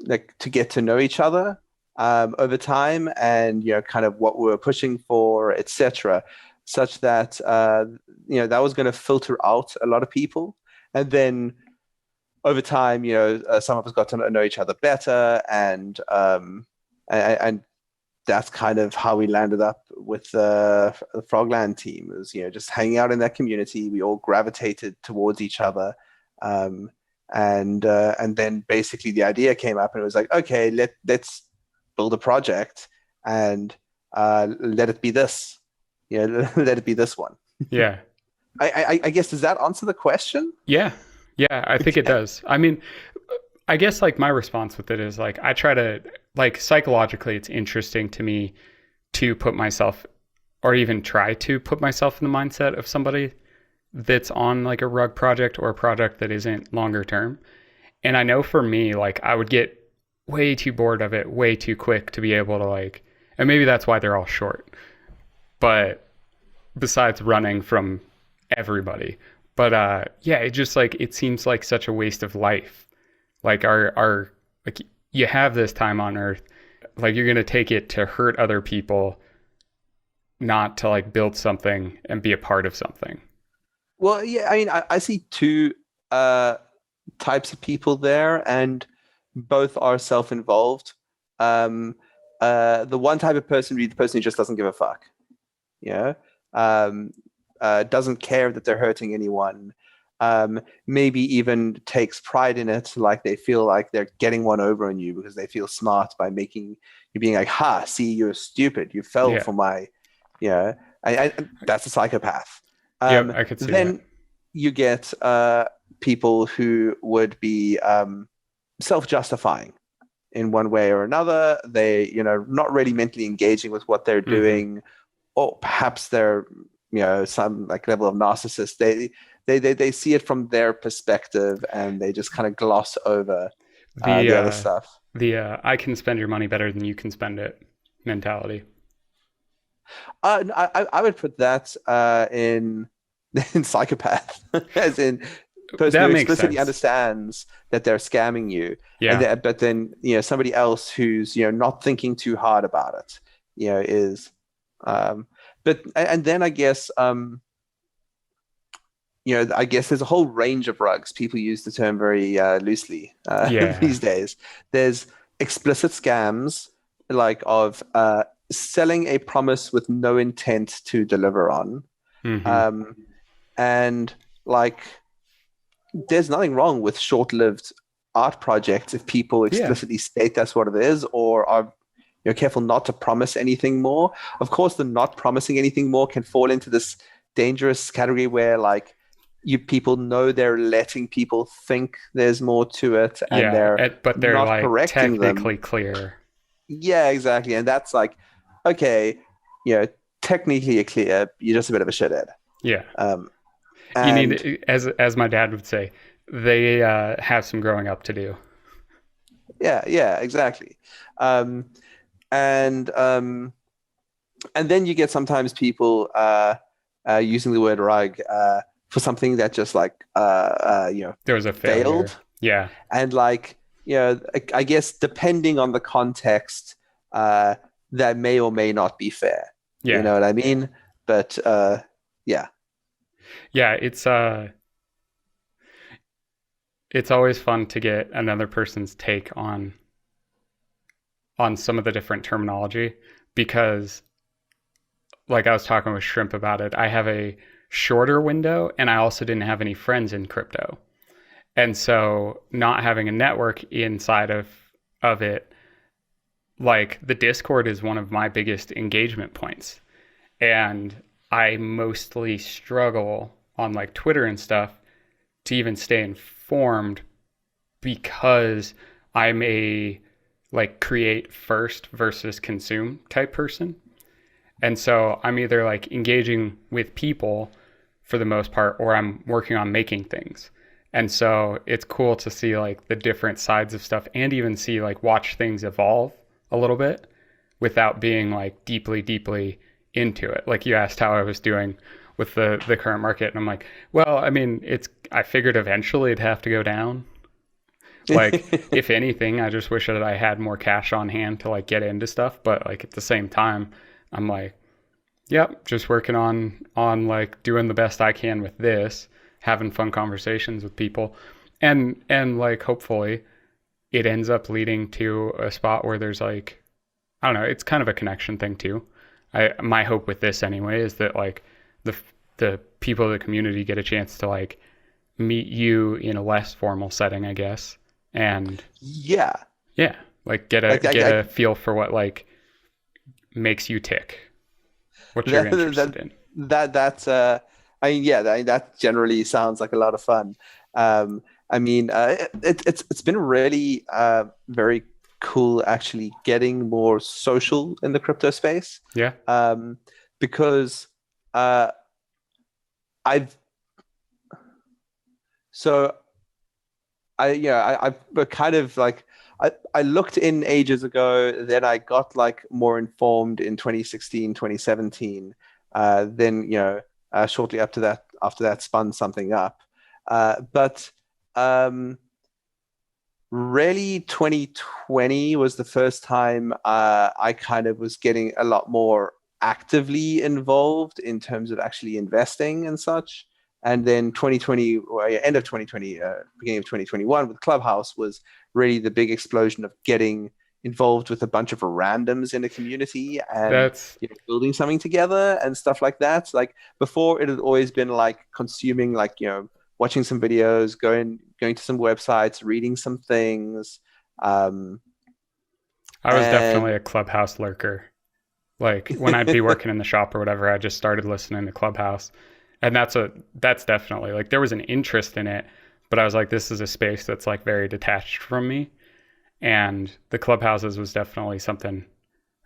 like to get to know each other over time, and kind of what we were pushing for, etc., such that that was going to filter out a lot of people, and then over time, some of us got to know each other better, and that's kind of how we landed up with the Frogland team. It was just hanging out in that community. We all gravitated towards each other, um, and then basically the idea came up, and it was like, okay, let's build a project and let it be this. Let it be this one. Yeah. I guess, does that answer the question? Yeah. Yeah, I think it Okay. does. I mean, I guess like my response with it is like I try to like psychologically it's interesting to me to put myself or even try to put myself in the mindset of somebody that's on like a rug project or a project that isn't longer term. And I know for me, like I would get way too bored of it way too quick to be able to like, and maybe that's why they're all short. But besides running from everybody, but yeah, it just like it seems like such a waste of life. Like our like you have this time on Earth, like you're gonna take it to hurt other people, not to like build something and be a part of something. Well, yeah, I mean, I see two uh, types of people there, and both are self-involved. Um, the one type of person would be the person who just doesn't give a fuck, you know, um, doesn't care that they're hurting anyone. Maybe even takes pride in it, like they feel like they're getting one over on you because they feel smart by making you being like, "Ha, see, you're stupid. You fell Yeah. for my," you know, that's a psychopath. Yep, I could see that. Then you get people who would be self-justifying in one way or another. They, not really mentally engaging with what they're Hmm. doing, or perhaps they're, some like level of narcissist. They see it from their perspective, and they just kind of gloss over The the other stuff. I can spend your money better than you can spend it mentality. I would put that in in psychopath, as in person who That makes explicitly sense. understands that they're scamming you, and Yeah. but then somebody else who's not thinking too hard about it, is, um, but and then I guess I guess there's a whole range of rugs. People use the term very loosely Yeah. these days. There's explicit scams, like of selling a promise with no intent to deliver on, Hmm. um, and like. there's nothing wrong with short-lived art projects if people Yeah. explicitly state that's what it is, or are careful not to promise anything more. Of course, the not promising anything more can fall into this dangerous category where like people know they're letting people think there's more to it, and they're but they're not like correcting technically them. clear. Yeah, exactly. And that's like, okay, technically you're clear, you're just a bit of a shithead. Yeah. Um, You and need, as my dad would say, they have some growing up to do. yeah, exactly. Um, and then you get sometimes people using the word rug for something that just like There was a failure. failed, Yeah. and like I guess depending on the context, that may or may not be fair. You Yeah. know what I mean? But yeah. Yeah, it's always fun to get another person's take on some of the different terminology, because like I was talking with Shrimp about it, I have a shorter window and I also didn't have any friends in crypto. And so not having a network inside of it, like the Discord is one of my biggest engagement points. And I mostly struggle on like Twitter and stuff to even stay informed, because I'm a like create first versus consume type person. And so I'm either like engaging with people for the most part, or I'm working on making things. And so it's cool to see like the different sides of stuff, and even see like watch things evolve a little bit without being like deeply into it. Like you asked how I was doing with the current market, and I'm like, well, I mean, I figured eventually it'd have to go down. Like if anything, I just wish that I had more cash on hand to like get into stuff, but like at the same time, I'm like, yep, just working on like doing the best I can with this, having fun conversations with people, and like hopefully it ends up leading to a spot where there's like, I don't know, it's kind of a connection thing too. My hope with this anyway is that like the people of the community get a chance to like meet you in a less formal setting, I guess, and Yeah. yeah, like get Like a feel for what like makes you tick, what you're that interested in. that's I mean, yeah, that generally sounds like a lot of fun. I mean, it's been really very cool actually getting more social in the crypto space, Yeah. because uh, I've so I've kind of like I looked in ages ago, then I got like more informed in 2016, 2017. Then shortly after that spun something up. But um really 2020 was the first time I kind of was getting a lot more actively involved in terms of actually investing and such. And then 2020, or end of 2020, beginning of 2021 with Clubhouse was really the big explosion of getting involved with a bunch of randoms in a community and That's building something together and stuff like that. Like before, it had always been like consuming, like watching some videos, going to some websites, reading some things. I was definitely And a Clubhouse lurker. Like when I'd be working in the shop or whatever, I just started listening to Clubhouse. And that's definitely like there was an interest in it, but I was like, this is a space that's like very detached from me. And the Clubhouses was definitely something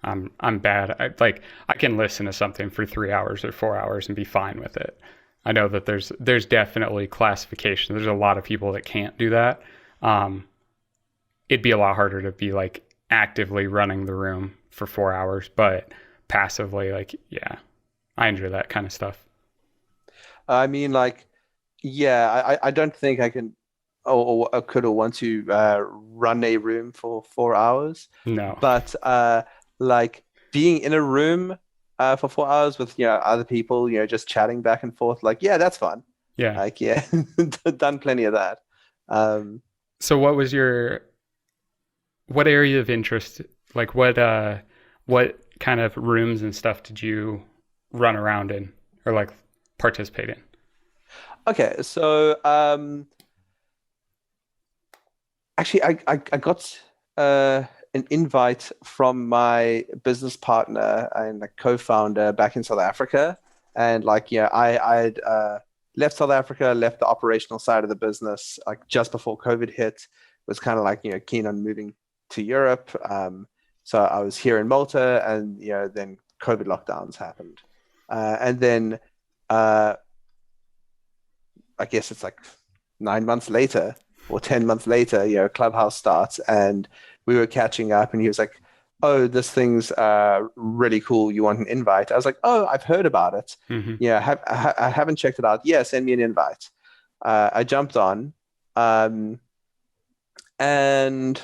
I'm bad. I can listen to something for 3 hours or 4 hours and be fine with it. I know that there's definitely classification. There's a lot of people that can't do that. It'd be a lot harder to be like actively running the room for 4 hours, but passively, like, yeah, I enjoy that kind of stuff. I mean, like, yeah, I don't think I can or could or want to run a room for 4 hours, No. but like being in a room for 4 hours with other people, just chatting back and forth, like yeah, that's fun. Yeah. Like yeah, done plenty of that. Um, So what area of interest, like what kind of rooms and stuff did you run around in or like participate in? okay, so actually, I got an invite from my business partner and like co-founder back in South Africa, and like I'd left South Africa, left the operational side of the business like just before COVID hit. Was kind of like keen on moving to Europe. So I was here in Malta, and then COVID lockdowns happened, and then I guess it's like 9 months later or 10 months later, Clubhouse starts, and we were catching up, and he was like, "Oh, this thing's really cool. You want an invite?" I was like, "Oh, I've heard about it. Yeah, I haven't checked it out. Yeah, send me an invite." I jumped on, and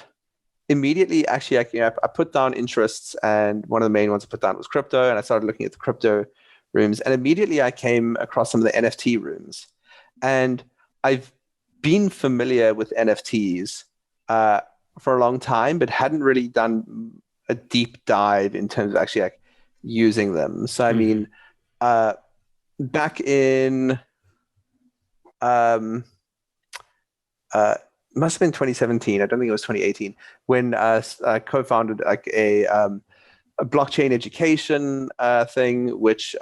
immediately, actually, I put down interests, and one of the main ones I put down was crypto, and I started looking at the crypto rooms, and immediately I came across some of the NFT rooms, and I've been familiar with NFTs for a long time, but hadn't really done a deep dive in terms of actually like using them. So I mean, back in must have been 2017. I don't think it was 2018 when I co-founded like a blockchain education thing, which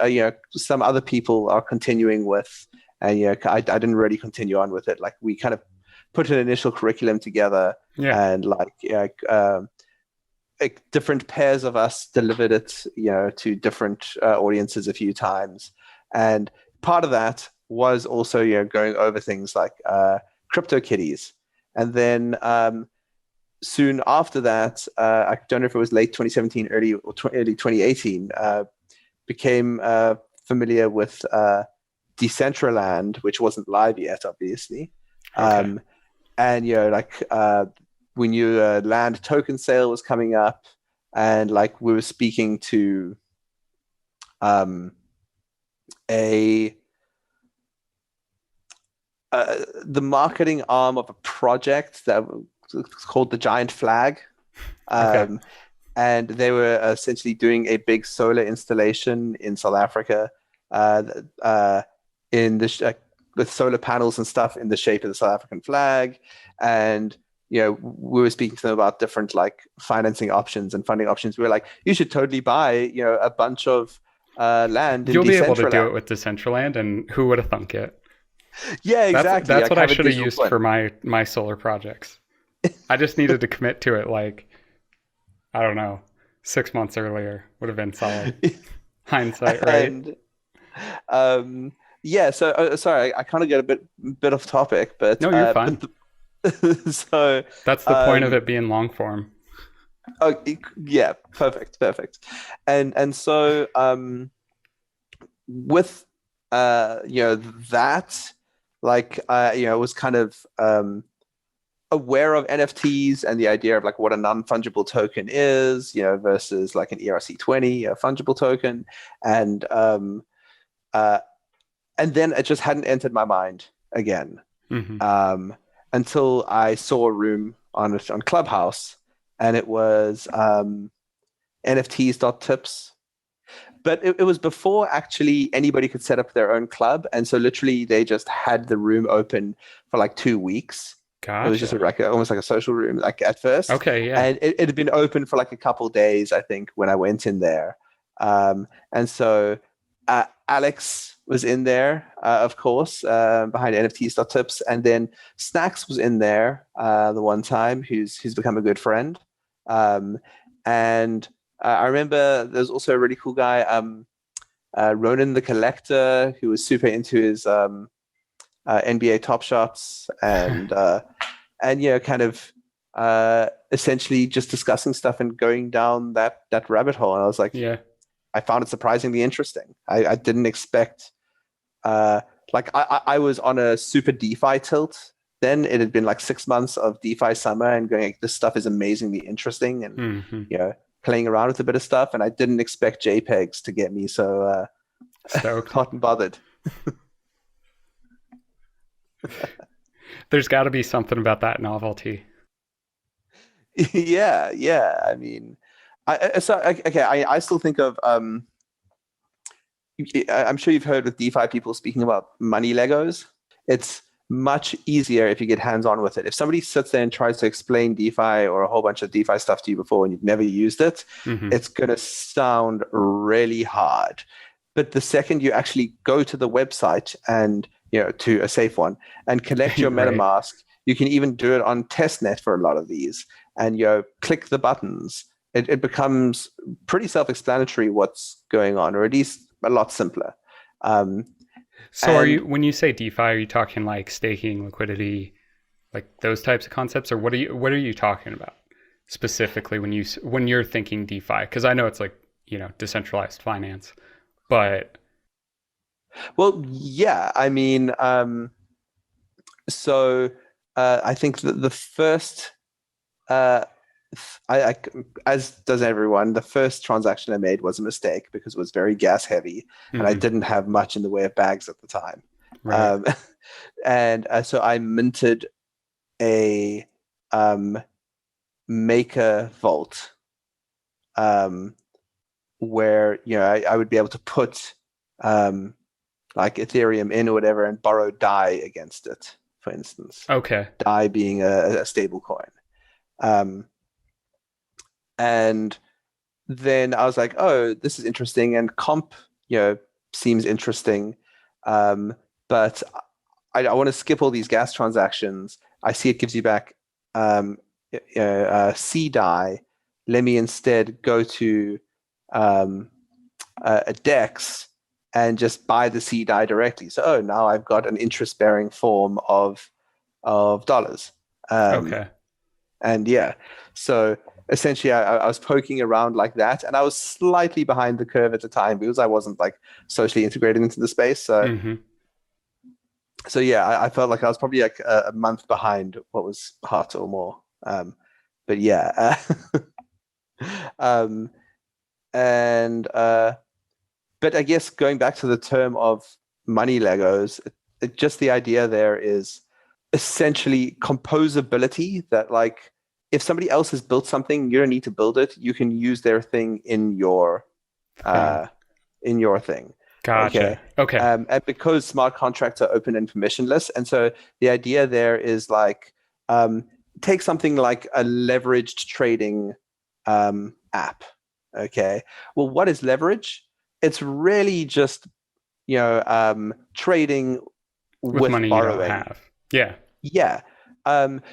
some other people are continuing with, and I didn't really continue on with it. Like we kind of put an initial curriculum together, and like different pairs of us delivered it, to different audiences a few times, and part of that was also going over things like crypto kitties, and then soon after that, I don't know if it was late 2017, early 2018, became familiar with Decentraland, which wasn't live yet, obviously. Okay. And we knew land token sale was coming up, and like we were speaking to the marketing arm of a project that was called the Giant Flag. Okay. And they were essentially doing a big solar installation in South Africa, with solar panels and stuff in the shape of the South African flag. And we were speaking to them about different like financing options and funding options. We were like, you should totally buy a bunch of land. You'll be able to do it with Decentraland, and who would have thunk it? Yeah, exactly. That's what I should have used for my solar projects. I just needed to commit to it, like, I don't know, 6 months earlier would have been solid. Hindsight, right? And, yeah, so sorry, I kind of get a bit off topic, but no, you're fine. So that's the point of it being long form. Oh yeah, perfect. And so with that, like was kind of aware of NFTs and the idea of like what a non-fungible token is, versus like an ERC20, a fungible token, and then it just hadn't entered my mind again, until I saw a room on Clubhouse, and it was NFTs.tips. But it was before actually anybody could set up their own club, and so literally they just had the room open for like 2 weeks. Gotcha. It was just almost like a social room, like at first. Okay, yeah. And it had been open for like a couple days, I think, when I went in there. And so Alex was in there, of course, behind NFTs.tips, and then Snacks was in there the one time, who's become a good friend. And I remember there's also a really cool guy, Ronan the Collector, who was super into his NBA Top Shots, and kind of essentially just discussing stuff and going down that rabbit hole. And I was like, yeah, I found it surprisingly interesting. I didn't expect, I was on a super DeFi tilt. Then it had been like 6 months of DeFi summer and going like, this stuff is amazingly interesting, and playing around with a bit of stuff. And I didn't expect JPEGs to get me so hot and bothered. There's got to be something about that novelty. Yeah. I mean, I still think of I'm sure you've heard with DeFi people speaking about money Legos. It's much easier if you get hands-on with it. If somebody sits there and tries to explain DeFi or a whole bunch of DeFi stuff to you before and you've never used it, it's going to sound really hard. But the second you actually go to the website and, to a safe one and connect your Right. MetaMask, you can even do it on testnet for a lot of these, and click the buttons. It becomes pretty self-explanatory what's going on, or at least a lot simpler. So when you say DeFi, are you talking like staking, liquidity, like those types of concepts, or what are you talking about specifically when you're thinking DeFi? Because I know it's like, decentralized finance, but well, yeah, I mean, so I think the first, I as does everyone, the first transaction I made was a mistake because it was very gas heavy, and I didn't have much in the way of bags at the time. right. And so I minted a maker vault, where I would be able to put like Ethereum in or whatever and borrow DAI against it, for instance. Okay. DAI being a stable coin. And then I was like, oh, this is interesting, and comp, seems interesting, but I want to skip all these gas transactions. I see it gives you back CDAI. Let me instead go to a DEX and just buy the CDAI directly. So, now I've got an interest-bearing form of dollars. Okay. And yeah, so essentially I was poking around like that, and I was slightly behind the curve at the time because I wasn't like socially integrated into the space. So yeah, I felt like I was probably like a month behind what was hot or more. But yeah, but I guess going back to the term of money Legos, just the idea there is essentially composability, that like if somebody else has built something, you don't need to build it. You can use their thing in your thing. Gotcha. Okay. And because smart contracts are open and permissionless, and so the idea there is like take something like a leveraged trading app. Okay. Well, what is leverage? It's really just trading with money borrowing. You don't have. Yeah. Yeah.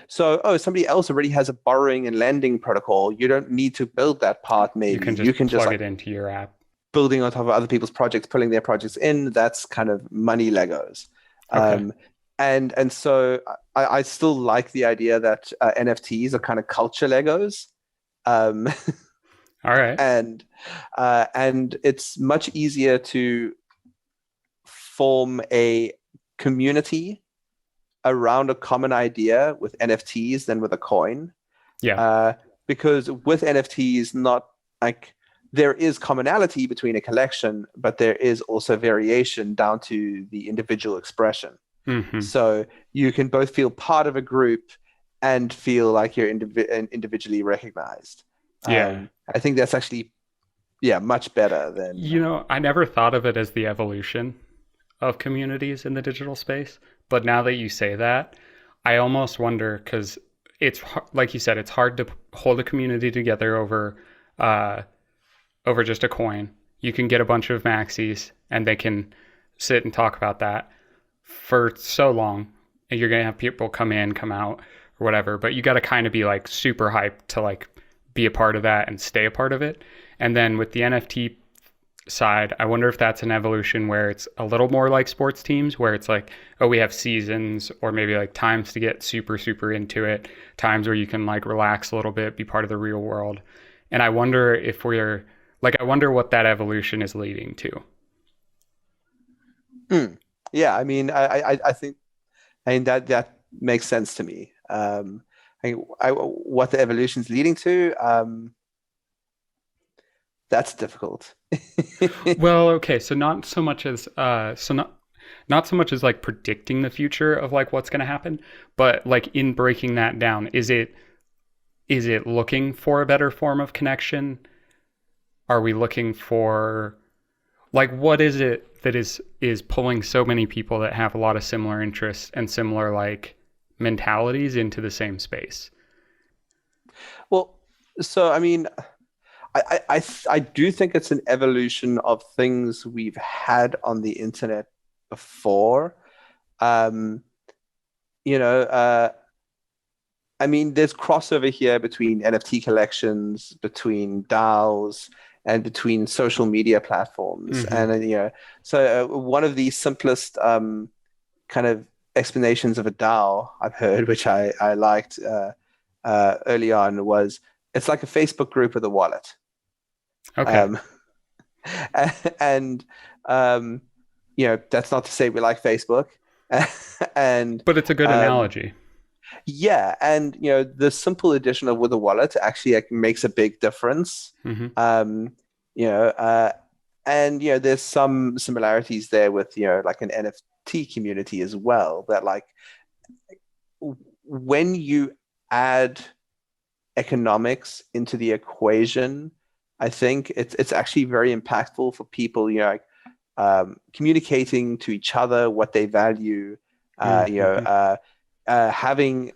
So somebody else already has a borrowing and lending protocol. You don't need to build that part. Maybe you can just plug it into your app. Building on top of other people's projects, pulling their projects in. That's kind of money Legos. Okay. And so I still like the idea that NFTs are kind of culture Legos. All right. And it's much easier to form a community around a common idea with NFTs than with a coin. Yeah. Because with NFTs, not like there is commonality between a collection, but there is also variation down to the individual expression. So you can both feel part of a group and feel like you're individually recognized. Yeah. I think that's actually, much better than... I never thought of it as the evolution of communities in the digital space. But now that you say that, I almost wonder, because it's, like you said, it's hard to hold a community together over just a coin. You can get a bunch of maxis and they can sit and talk about that for so long. And you're going to have people come in, come out, or whatever. But you got to kind of be like super hyped to like be a part of that and stay a part of it. And then with the NFT side, I wonder if that's an evolution where it's a little more like sports teams, where it's like, oh, we have seasons, or maybe like times to get super, super into it, times where you can like relax a little bit, be part of the real world. And I wonder if I wonder what that evolution is leading to. Yeah, I mean, I think that makes sense to me. What the evolution is leading to, that's difficult. Well, okay, so not so much as not so much as like predicting the future of like what's going to happen, but like in breaking that down, is it looking for a better form of connection? Are we looking for Like, what is it that is pulling so many people that have a lot of similar interests and similar like mentalities into the same space? Well, so I mean, I do think it's an evolution of things we've had on the internet before. Um, you know, I mean, there's crossover here between NFT collections, between DAOs, and between social media platforms. Mm-hmm. And so one of the simplest kind of explanations of a DAO I've heard, which I liked early on, was it's like a Facebook group with a wallet. Okay. And that's not to say we like Facebook. And But it's a good analogy. yeah, and the simple addition of with a wallet actually like, makes a big difference. Mm-hmm. You know, and there's some similarities there with like an NFT community as well. That like when you add economics into the equation, I think it's actually very impactful for people. Communicating to each other what they value. Having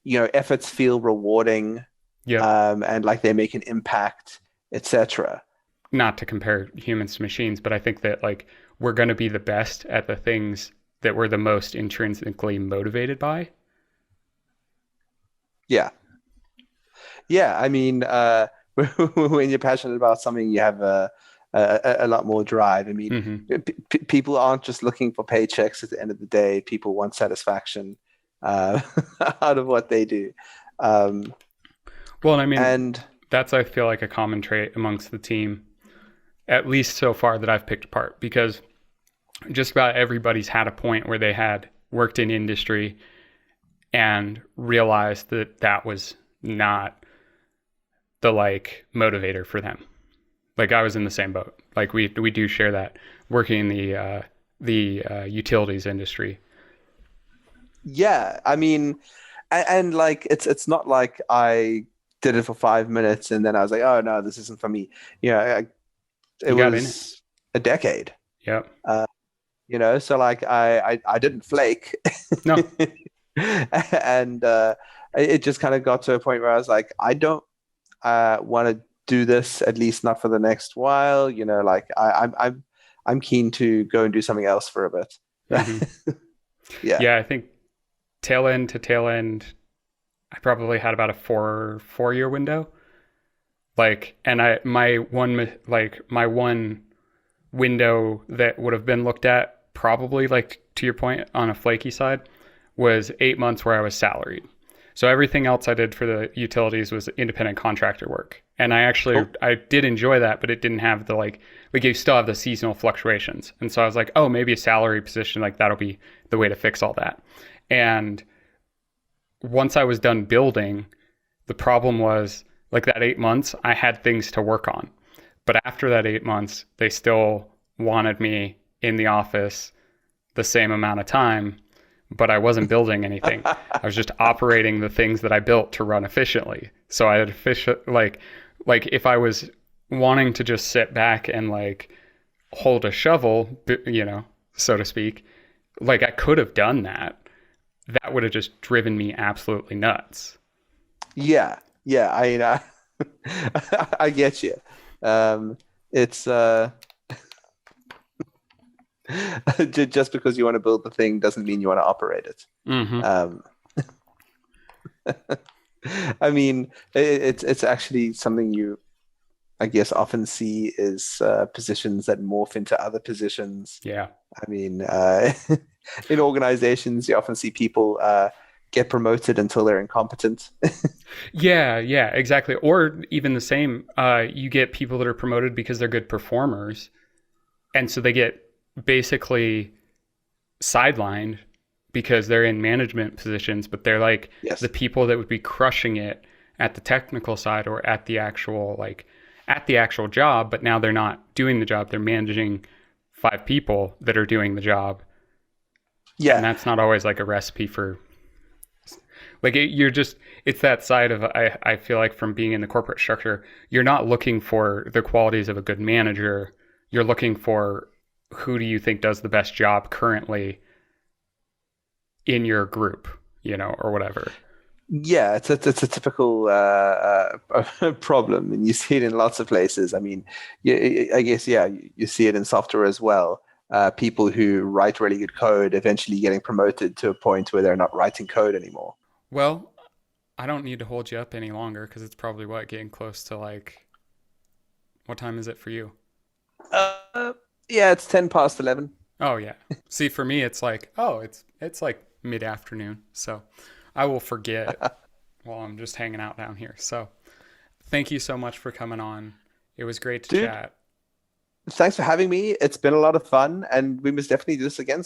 efforts feel rewarding, and like they make an impact, etc. Not to compare humans to machines, but I think that like we're going to be the best at the things that we're the most intrinsically motivated by. Yeah. I mean, when you're passionate about something, you have a lot more drive. I mean, people aren't just looking for paychecks at the end of the day. People want satisfaction out of what they do. Well, I mean, that's, I feel like, a common trait amongst the team, at least so far that I've picked apart, because just about everybody's had a point where they had worked in industry and realized that that was not the like motivator for them. Like I was in the same boat. Like we do share that, working in the utilities industry. Yeah, I mean, and like it's not like I did it for 5 minutes and then I was like, oh no, this isn't for me. It was a decade. Yep. So like I didn't flake. No. And it just kind of got to a point where I was like, I don't want to do this, at least not for the next while. Like I'm keen to go and do something else for a bit. Mm-hmm. Yeah, I think tail end to tail end, I probably had about a four-year window. Like, and my one window that would have been looked at probably, like to your point, on a flaky side, was 8 months where I was salaried. So everything else I did for the utilities was independent contractor work. And I did enjoy that, but it didn't have the like you still have the seasonal fluctuations. And so I was like, oh, maybe a salary position, like that'll be the way to fix all that. And once I was done building, the problem was like that 8 months, I had things to work on. But after that 8 months, they still wanted me in the office the same amount of time, but I wasn't building anything. I was just operating the things that I built to run efficiently. So I had like if I was wanting to just sit back and like hold a shovel, so to speak, like I could have done that. That would have just driven me absolutely nuts. Yeah. I I get you. It's just because you want to build the thing doesn't mean you want to operate it. Mm-hmm. I mean, it's actually something you, I guess, often see is positions that morph into other positions. Yeah. I mean, in organizations, you often see people get promoted until they're incompetent. Yeah, exactly. Or even the same, you get people that are promoted because they're good performers. And so they get basically sidelined because they're in management positions, but they're like the people that would be crushing it at the technical side or at the actual job, but now they're not doing the job. They're managing 5 people that are doing the job. Yeah. And that's not always like a recipe for Like you're just, it's that side of, I feel like from being in the corporate structure, you're not looking for the qualities of a good manager. You're looking for who do you think does the best job currently in your group, or whatever. Yeah, it's a typical problem, and you see it in lots of places. I mean, yeah, I guess yeah, you see it in software as well. People who write really good code eventually getting promoted to a point where they're not writing code anymore. Well, I don't need to hold you up any longer because it's probably getting close to like, what time is it for you? Uh, yeah, it's 10 past 11. Oh yeah. See, for me, it's like, oh, it's like mid afternoon, so I will forget while I'm just hanging out down here. So thank you so much for coming on. It was great to Dude, chat. thanks for having me. It's been a lot of fun, and we must definitely do this again